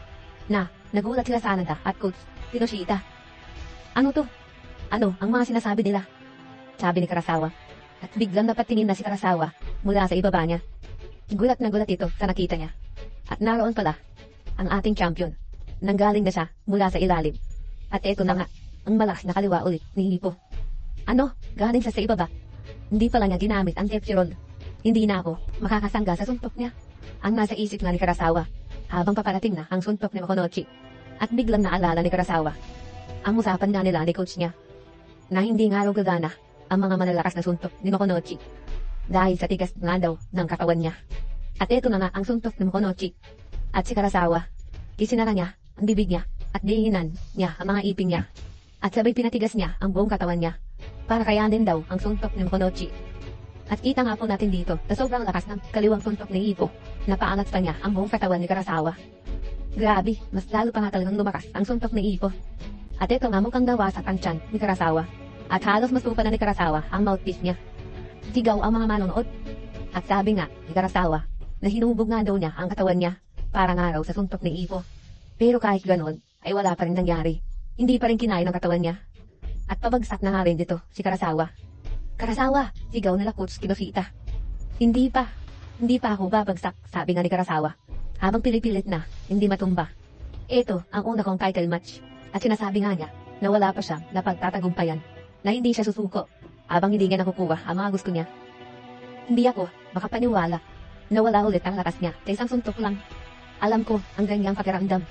na nagulat sila Sanada at Coach Kinoshita. Ano to? Ano ang mga sinasabi nila? Sabi ni Karasawa. At biglang napatingin na si Karasawa mula sa ibaba niya. Gulat na gulat ito sa nakita niya. At naroon pala ang ating champion. Nanggaling na siya mula sa ilalim. At eto na nga, ang malakas na kaliwa ulit ni Ippo. Ano? Galing sa ibaba. Hindi pala niya ginamit ang Depsirol. Hindi na ako makakasangga sa suntok niya. Ang nasa isip nga ni Karasawa, habang paparating na ang suntok ni Makonochi. At biglang naalala ni Karasawa ang usapan nga nila ni coach niya, na hindi nga raw gagana ang mga malalakas na suntok ni Makonochi. Dahil sa tigas nga daw ng katawan niya. At eto na nga ang suntok ni Makonochi. At si Karasawa, isinara niya ang bibig niya at diinan niya ang mga ipin niya. At sabay pinatigas niya ang buong katawan niya para kayanin daw ang suntok ni Makonochi. At kita nga po natin dito na sobrang lakas ng kaliwang suntok ni Ippo na paangat pa niya ang buong katawan ni Karasawa. Grabe, mas lalo pa nga talagang lumakas ang suntok ni Ippo. At ito nga mukhang nawasak ang tiyan ni Karasawa. At halos masupa na ni Karasawa ang mouthpiece niya. Sigaw ang mga manonood. At sabi nga ni Karasawa na hinubog nga daw niya ang katawan niya para nga raw sa suntok ni Ippo. Pero kahit ganon, ay wala pa rin nangyari. Hindi pa rin kinain ang katawan niya. At pabagsak na nga rin dito si Karasawa. Karasawa, sigaw nila Coach Kinoshita. Hindi pa ako babagsak, sabi nga ni Karasawa. Habang pilipilit na, hindi matumba. Ito ang una kong title match. At sinasabi nga niya na wala pa siyang napagtatagumpayan, na hindi siya susuko, habang hindi niya nakukuha ang mga gusto niya. Hindi ako makapaniwala na wala ulit ang lakas niya sa isang suntok lang. Alam ko ang ganyang pakiramdam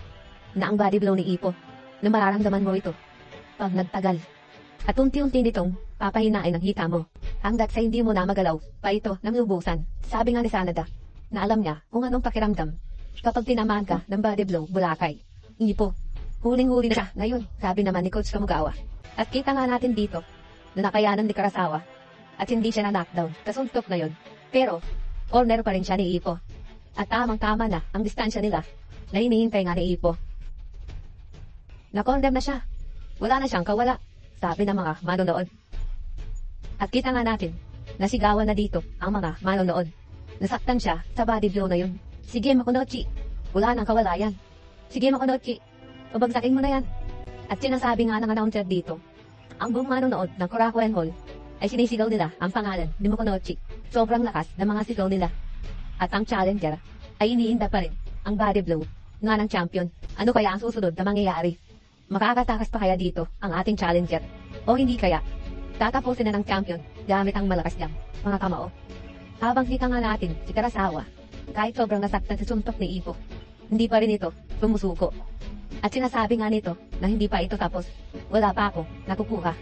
na ang body blow ni Ippo, na mararamdaman mo ito pag nagtagal. At unti-unti nitong papahinain ang hita mo, hanggat sa hindi mo na magalaw pa ito ng lubusan. Sabi nga ni Sanada na alam niya kung anong pakiramdam kapag tinamaan ka ng body blow Boracay. Ippo, huling-huli na siya ngayon, sabi naman ni Coach Kamugawa. At kita nga natin dito na nakayanan ni Karasawa at hindi siya na-knockdown sa suntok na yun. Pero corner pa rin siya ni Ippo. At tamang-tama na ang distansya nila na hinihintay nga ni Ippo. Na-corner na siya. Wala na siyang kawala, sabi ng mga manonood. At kita nga natin, nasigawan na dito ang mga manonood. Nasaktan siya sa body blow na yun. Sige Makonochi, wala nang kawalayan. Sige Makonochi, pabagsakin mo na yan. At sinasabi nga ng announcer dito, ang buong manonood ng Korakuen Hall ay sinisigaw nila ang pangalan ni Makonochi. Sobrang lakas ng mga sigaw nila. At ang challenger ay iniinda pa rin ang body blow nga ng champion. Ano kaya ang susunod na mangyayari? Makakatakas pa kaya dito ang ating challenger? O hindi kaya tatapusin na ng champion gamit ang malakas niyang mga kamao? Habang kita nga natin si Karasawa, kahit sobrang nasaktan sa suntok ni Ippo, hindi pa rin ito sumusuko. At sinasabi nga nito na hindi pa ito tapos. Wala pa ako nakukuha.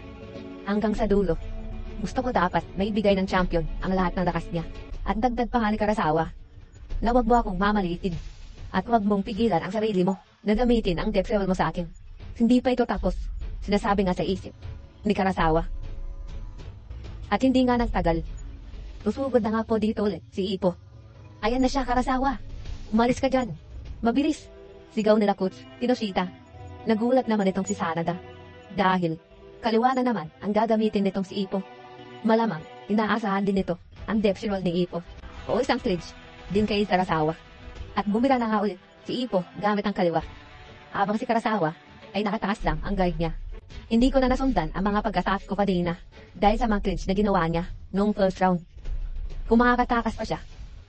Hanggang sa dulo, gusto ko dapat maibigay ng champion ang lahat ng lakas niya. At dagdag pa nga ni Karasawa na wag mo akong mamaliitin at wag mong pigilan ang sarili mo na gamitin ang Depsirol mo sa akin. Hindi pa ito tapos, sinasabi nga sa isip ni Karasawa. At hindi nga nagtagal, susugod na nga po dito ulit si Ippo. Ayan na siya Karasawa, umalis ka dyan, mabilis, sigaw nila Coach Kinoshita. Nagulat naman itong si Sanada dahil kaliwa na naman ang gagamitin nitong si Ippo. Malamang inaasahan din nito ang Depsirol ni Ippo o isang sledge din kay Karasawa. At bumira na nga ulit si Ippo gamit ang kaliwa, habang si Karasawa ay nakataas lang ang guard niya. Hindi ko na nasundan ang mga pag-attack ko kanina dahil sa mga clinch na ginawa niya noong first round. Kung makakatakas pa siya,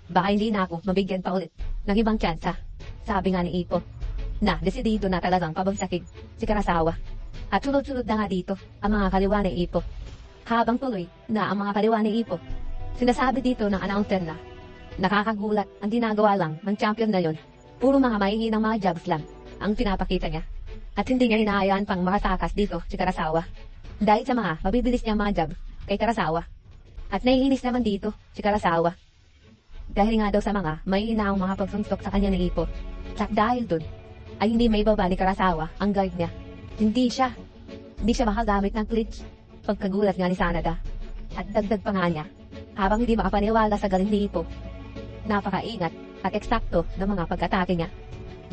baka hindi na ako mabigyan pa ulit ng ibang tsansa, sabi nga ni Ippo, na desidido na talagang pabagsakin si Karasawa. At sunod-sunod na nga dito ang mga kaliwa ni Ippo. Habang tuloy na ang mga kaliwa ni Ippo, sinasabi dito ng announcer na nakakagulat ang ginagawa lang ng champion na yon. Puro mga maihinang mga jabs lang ang pinapakita niya. At hindi niya hinahayaan pang makatakas dito si Karasawa dahil sa mga mabibilis niyang mga jab kay Karasawa. At naiinis naman dito si Karasawa dahil nga daw sa mga mahihinaang mga pagsuntok sa kanya ni Ippo. At dahil dun ay hindi may baba ni Karasawa ang guard niya. Hindi siya makagamit ng clinch, pagkagulat nga ni Sanada. At dagdag pa nga niya, habang hindi makapaniwala sa galing ni Ippo, napakaingat at eksakto ng mga pag-atake niya.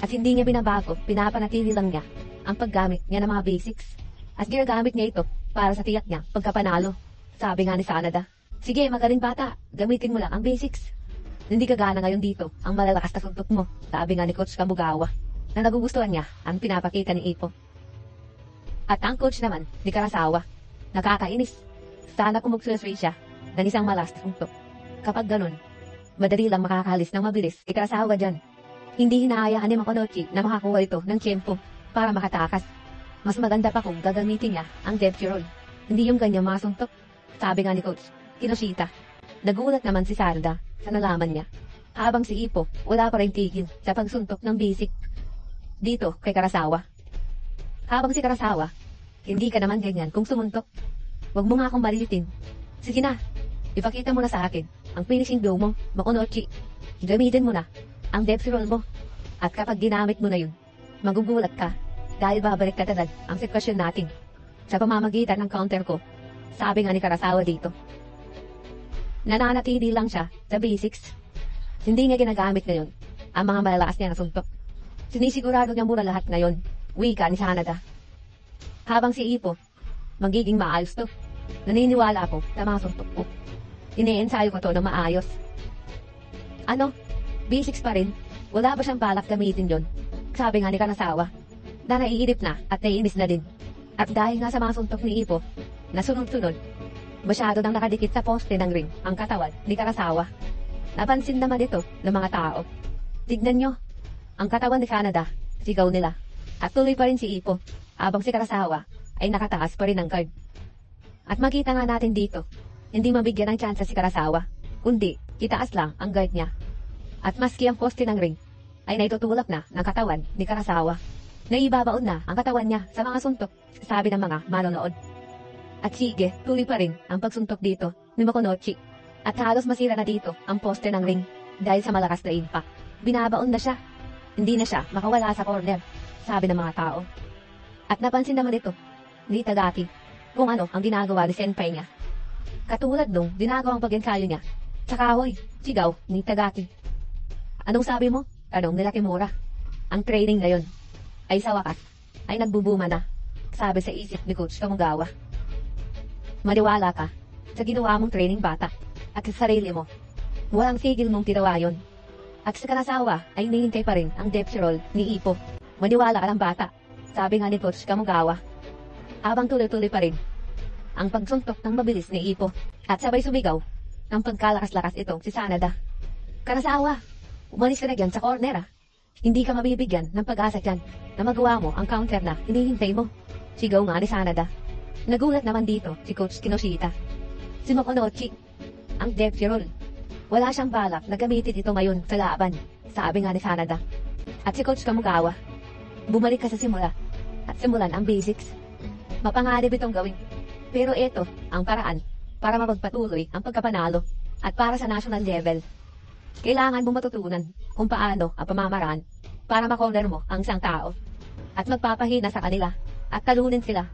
At hindi niya binabago, pinapanatili lang niya ang paggamit niya ng mga basics. At ginagamit niya ito para sa tiyak niya pagkapanalo. Sabi nga ni Sanada, sige magaling bata, gamitin mo lang ang basics. Hindi kagana ngayon dito ang malalakas na suntok mo, sabi nga ni Coach Kamugawa, na nagugustuhan niya ang pinapakita ni Ipo. At ang coach naman ni Karasawa, nakakainis. Sana kung magsulasway siya ng isang malakas na suntok. Kapag ganun, madali lang makakalis ng mabilis kay Karasawa dyan. Hindi hinahayaan ni Makonochi na makakuha ito ng tiyempo para makatakas. Mas maganda pa kung gagamitin niya ang depth roll, hindi yung ganyang mga suntok, sabi nga ni Coach Kinoshita. Nagulat naman si Sarda sa nalaman niya, habang si Ipo wala pa rin tigil sa pagsuntok ng basic dito kay Karasawa. Habang si Karasawa, hindi ka naman ganyan kung sumuntok. Huwag mo nga akong maliitin. Sige na, ipakita mo na sa akin ang finishing blow mo, Makonochi. Gamitin mo na ang depth roll mo. At kapag ginamit mo na yun, magugulat ka dahil babalik na agad ang sitwasyon natin sa pamamagitan ng counter ko, sabi nga ni Karasawa dito. Nananatili lang siya sa basics. Hindi niya ginagamit ngayon ang mga malalakas niya na suntok. Sinisigurado niya muna lahat ngayon, wika ni Sanada. Habang si Ipo, magiging maayos to. Naniniwala ako na mga suntok ko. Ine-ensayo ko to na maayos. Ano? Basics pa rin? Wala ba siyang balak gamitin yon? Sabi nga ni Karasawa, na naiinip na at naiinis na din. At dahil nga sa mga suntok ni Ipo, na sunod-sunod, masyado nang nakadikit sa poste ng ring ang katawan ni Karasawa. Napansin naman ito ng mga tao. Tignan nyo, ang katawan ni Canada, sigaw nila. At tuloy pa rin si Ipo, habang si Karasawa ay nakataas pa rin ang guard. At makita nga natin dito, hindi mabigyan ng tsansa si Karasawa, kundi itaas lang ang guard niya. At maski ang poste ng ring, ay naitutulak na ng katawan ni Karasawa. Naibabaon na ang katawan niya sa mga suntok, sabi ng mga manonood. At sige, tuloy pa rin ang pagsuntok dito ni Makonochi. At halos masira na dito ang poste ng ring dahil sa malakas na impact. Binabaon na siya. Hindi na siya makawala sa corner, sabi ng mga tao. At napansin naman ito ni Tagaki kung ano ang ginagawa ni Senpai niya. Katulad nung ginagawang pag-ensayo niya sa kahoy, sigaw ni Tagaki. Anong sabi mo? Tanong nila Kimura. Ang training na yun ay sa wakas ay nagbubuma na, sabi sa isip ni Coach Kamugawa. Maniwala ka sa ginawa mong training bata at sa sarili mo. Walang sigil mong ginawa yun. At sa Karasawa ay hinihintay pa rin ang depth roll ni Ipo. Maniwala ka lang bata, sabi nga ni Coach Kamugawa. Habang tuloy-tuloy pa rin ang pagsuntok ng mabilis ni Ipo at sabay sumigaw ng pagkalakas-lakas itong si Sanada. Karasawa, umalis ka na dyan sa corner ah. Hindi ka mabibigyan ng pag-asa dyan na magawa mo ang counter na hinihintay mo. Sigaw nga ni Sanada. Nagulat naman dito si Coach Kinoshita. Si Makonochi, ang depth roll. Wala siyang balak na gamitin ito ngayon sa laban, sabi nga ni Sanada. At si Coach Kamugawa, bumalik ka sa simula at simulan ang basics. Mapangarap itong gawin. Pero ito ang paraan para mapagpatuloy ang pagkapanalo at para sa national level. Kailangan mo matutunan kung paano ang pamamaraan para makorner mo ang isang tao at magpapahina sa kanila at talunin sila.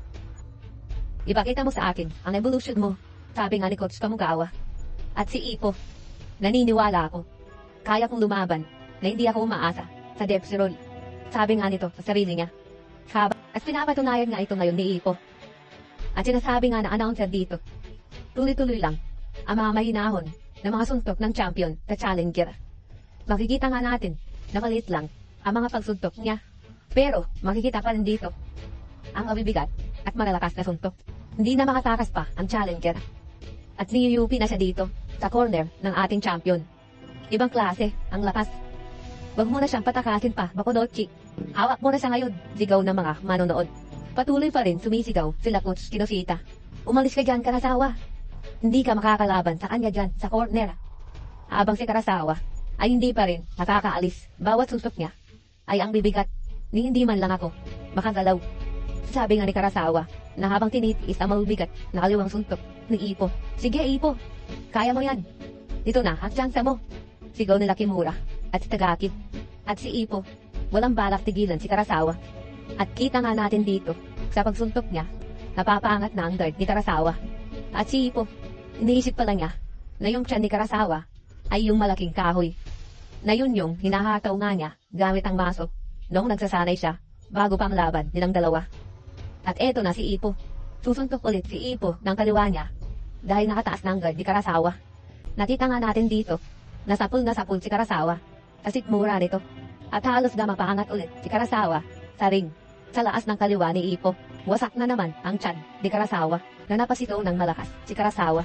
Ipakita mo sa akin ang evolution mo, sabi nga ni Coach Kamugawa. At si Ipo, naniniwala ako, kaya kong lumaban na hindi ako umaasa sa depth roll, sabi nga nito sa sarili niya. At pinapatunayan nga ito ngayon ni Ipo. At sinasabi nga na announcer dito, tuloy-tuloy lang ang mga mahinahon na mga suntok ng champion sa challenger. Makikita nga natin na maliit lang ang mga pagsuntok niya, pero makikita pa rin dito ang mabibigat at malalakas na suntok. Hindi na makatakas pa ang challenger. At niyuyupi na siya dito sa corner ng ating champion. Ibang klase ang lakas. Wag mo na siyang patakasin pa, Makonochi. Hawak mo na siya ngayon, sigaw ng mga manonood. Patuloy pa rin sumisigaw sila Coach Kinoshita. Umalis ka dyan, Karasawa. Hindi ka makakalaban sa kanya dyan sa corner. Habang si Karasawa ay hindi pa rin nakakaalis. Bawat suntok niya ay ang bibigat ni hindi man lang ako makagalaw. Sabi nga ni Karasawa na habang tinitiis ang mabibigat na kaliwang suntok ni Ipo. Sige Ipo, kaya mo yan. Dito na ang tsansa mo. Sigaw nila Kimura at si Tagaki. At si Ipo, walang balak tigilan si Karasawa. At kita nga natin dito sa pagsuntok niya, napapaangat na ang guard ni Karasawa. At si Ipo, iniisip pala niya na yung tiyan ni Karasawa ay yung malaking kahoy. Na yun yung hinahataw nga niya gamit ang maso noong nagsasanay siya bago pa ang laban nilang dalawa. At eto na si Ipo. Susuntok ulit si Ipo ng kaliwa niya dahil nakataas ng guard ni Karasawa. Nakita nga natin dito na sapul si Karasawa sa sikmura nito. At halos na mapaangat ulit si Karasawa sa ring. Sa laas ng kaliwa ni Ipo, wasak na naman ang tiyan ni Karasawa na napasitaw ng malakas si Karasawa.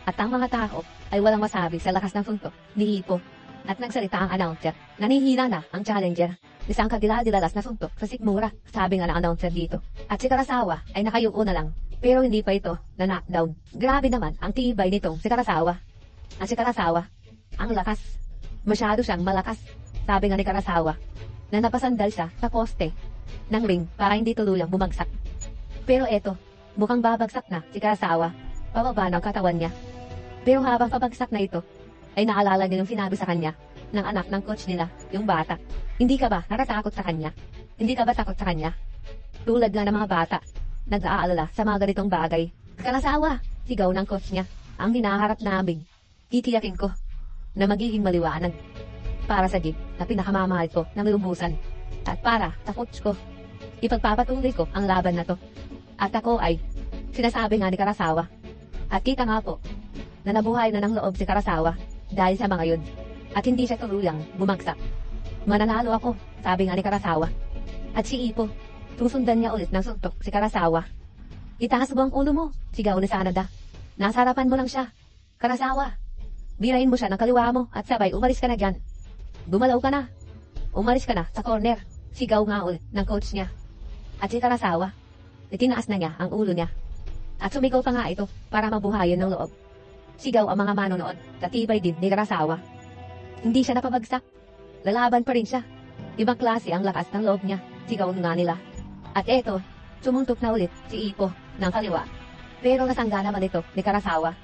At ang mga tao ay walang masabi sa lakas ng suntok ni Ipo. At nagsalita ang announcer, nanihina na ang challenger. Isang kagiladilalas na suntok sa sikmura, sabi nga ng announcer dito. At si Karasawa ay nakayuko na lang, pero hindi pa ito na knockdown. Grabe naman ang tibay nitong si Karasawa. At si Karasawa, ang lakas. Masyado siyang malakas, sabi nga ni Karasawa, na napasandal siya sa poste ng ring para hindi tuluyang bumagsak. Pero eto, mukhang babagsak na si Karasawa, pababa ng katawan niya. Pero habang pabagsak na ito, ay naalala niya yung sinabi sa kanya ng anak ng coach nila, yung bata. Hindi ka ba natatakot sa kanya? Hindi ka ba takot sa kanya? Tulad nga ng mga bata, nag-aalala sa mga ganitong bagay. Karasawa, sigaw ng coach niya, ang hinaharap namin. Titiyakin ko na magiging maliwanag para sa gig na pinakamamahal ko ng lubusan. At para sa coach ko, ipagpapatuloy ko ang laban na to. At ako ay, sinasabi nga ni Karasawa. At kita nga po, na nabuhay na ng loob si Karasawa dahil sa mga yun. At hindi siya tuluyang bumagsak. Mananalo ako, sabi nga ni Karasawa. At si Ipo, susundan niya ulit ng suntok si Karasawa. Itaas mo ang ulo mo, sigaw ni Sanada. Nasa harapan mo lang siya. Karasawa, birahin mo siya ng kaliwa mo at sabay umalis ka na dyan. Gumalaw ka na. Umalis ka na sa corner, sigaw nga ulit ng coach niya. At si Karasawa, itinaas na niya ang ulo niya. At sumigaw pa nga ito para mabuhayan ng loob. Sigaw ang mga manonood, tatibay din ni Karasawa. Hindi siya napabagsak. Lalaban pa rin siya. Ibang klase ang lakas ng loob niya, sigaw nga nila. At eto, sumuntok na ulit si Ipo ng kaliwa. Pero nasangga naman ito ni Karasawa.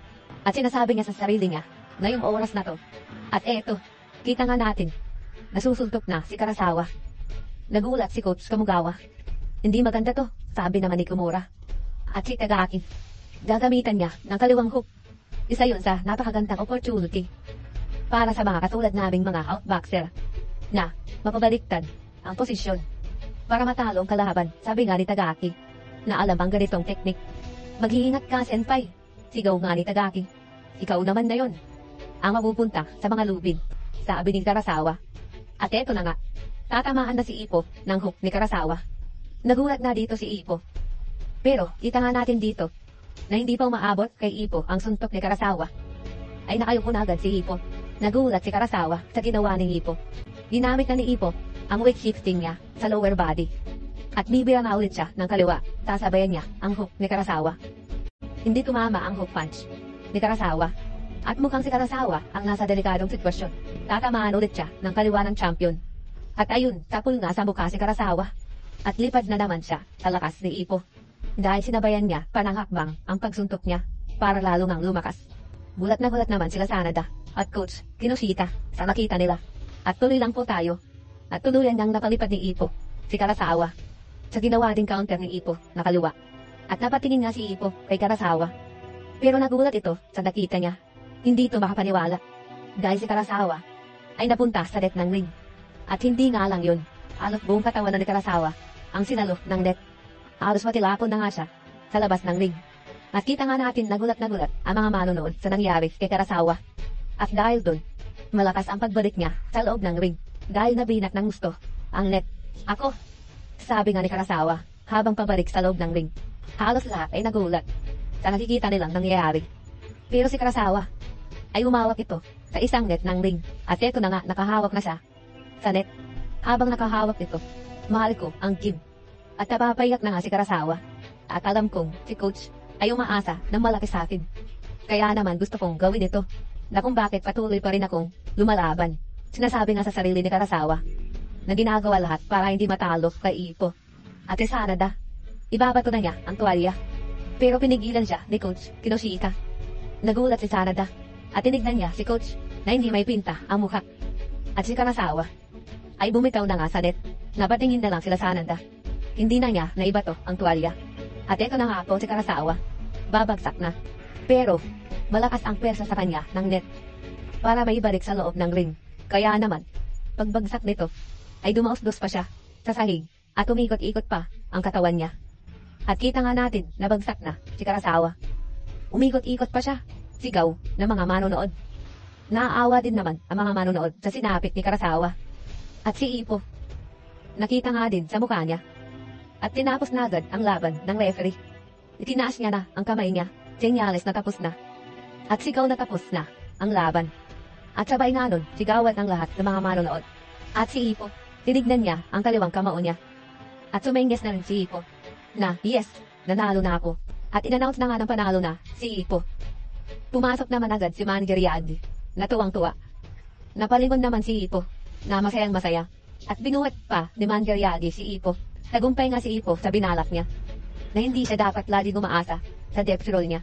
At sinasabi niya sa sarili niya na yung oras na to. At eto, kita nga natin, nasusuntok na si Karasawa. Nagulat si Coach Kamugawa. Hindi maganda to, sabi naman ni Kimura. At si Tagaki, gagamitan niya ng kaliwang hook. Isa yun sa napakagandang opportunity para sa mga katulad naming mga outboxer na mapabaliktad ang posisyon para matalo ang kalaban, sabi nga ni Tagaki na alam ang ganitong teknik. Mag-iingat ka, senpai, sigaw nga ni Tagaki. Ikaw naman na yun ang mapupunta sa mga lubid, sabi ni Karasawa. At eto na nga, tatamaan na si Ipo ng hook ni Karasawa. Nagulat na dito si Ipo. Pero kita nga natin dito na hindi pa umaabot kay Ipo ang suntok ni Karasawa. Ay nakayuko na agad si Ipo. Nagulat si Karasawa sa ginawa ni Ipo. Ginamit na ni Ipo ang weight shifting niya sa lower body. At bibira na ulit siya ng kaliwa, sasabayan niya ang hook ni Karasawa. Hindi tumama ang hook punch ni Karasawa. At mukhang si Karasawa ang nasa delikadong sitwasyon. Tatamaan ulit siya ng kaliwa ng champion. At ayun, tapul nga sa mukha si Karasawa. At lipad na naman siya sa lakas ni Ipo. Dahil sinabayan niya pananghakbang ang pagsuntok niya para lalo ngang lumakas. Gulat na gulat naman sila Sanada at Coach Kinoshita sa nakita nila. At tuloy lang po tayo. At tuluyan niyang napalipad ni Ipo si Karasawa sa ginawa ding counter ni Ipo na kaliwa. At napatingin nga si Ipo kay Karasawa. Pero nagulat ito sa nakita niya. Hindi ito makapaniwala. Dahil si Karasawa ay napunta sa net ng ring. At hindi nga lang yun. Halos buong katawan na ni Karasawa ang sinalo ng net. Halos matilapon na nga siya sa labas ng ring. At kita nga natin nagulat ang mga manonood sa nangyari kay Karasawa. At dahil dun, malakas ang pagbalik niya sa loob ng ring. Dahil nabinak ng gusto ang net. Ako, sabi nga ni Karasawa habang pabalik sa loob ng ring. Halos lahat ay nagulat sa nakikita nilang nangyayari. Pero si Karasawa ay umawak ito sa isang net ng ring. At eto na nga, nakahawak na siya sa net. Habang nakahawak ito, mahal ko ang gym. At napapayak na nga si Karasawa. At alam kong si Coach ay umaasa ng malaki sa akin. Kaya naman gusto kong gawin ito. Na kung bakit patuloy pa rin akong lumalaban. Sinasabi nga sa sarili ni Karasawa na ginagawa lahat para hindi matalo kay Ipo. At si Sanada, ibabato na niya ang tuwalya. Pero pinigilan siya ni Coach Kinoshita. Nagulat si Sanada at tinignan niya si Coach na hindi may pinta ang mukha. At si Karasawa ay bumitaw na nga sa net. Napatingin na lang sila Sanada. Hindi na niya naibato ang tuwalya. At eto na nga po si Karasawa. Babagsak na. Pero malakas ang persa sa kanya ng net para maibalik sa loob ng ring. Kaya naman, pagbagsak nito ay dumausdos pa siya sa sahig At umikot-ikot pa ang katawan niya. At kita nga natin, nabagsak na si Karasawa. Umikot-ikot pa siya. Sigaw ng mga manonood. Naaawa din naman ang mga manonood sa sinapit ni Karasawa. At si Ipo, nakita nga din sa mukha niya. At tinapos na agad ang laban ng referee. Itinaas niya na ang kamay niya, senyales na tapos na. At sigaw na tapos na ang laban. At sabay nga nun, sigawan ng lahat ng mga manonood. At si Ipo, tinignan niya ang kaliwang kamao niya. At sumengges na rin si Ipo na yes, nanalo na ako. At inannounce na nga ng panalo na si Ipo. Pumasok naman agad si Manager Yadi na tuwang-tuwa. Napalingon naman si Ipo na masayang masaya. At binuhat pa ni Manager Yadi si Ipo. Tagumpay nga si Ipo sa binalak niya na hindi siya dapat lagi umaasa sa depth role niya.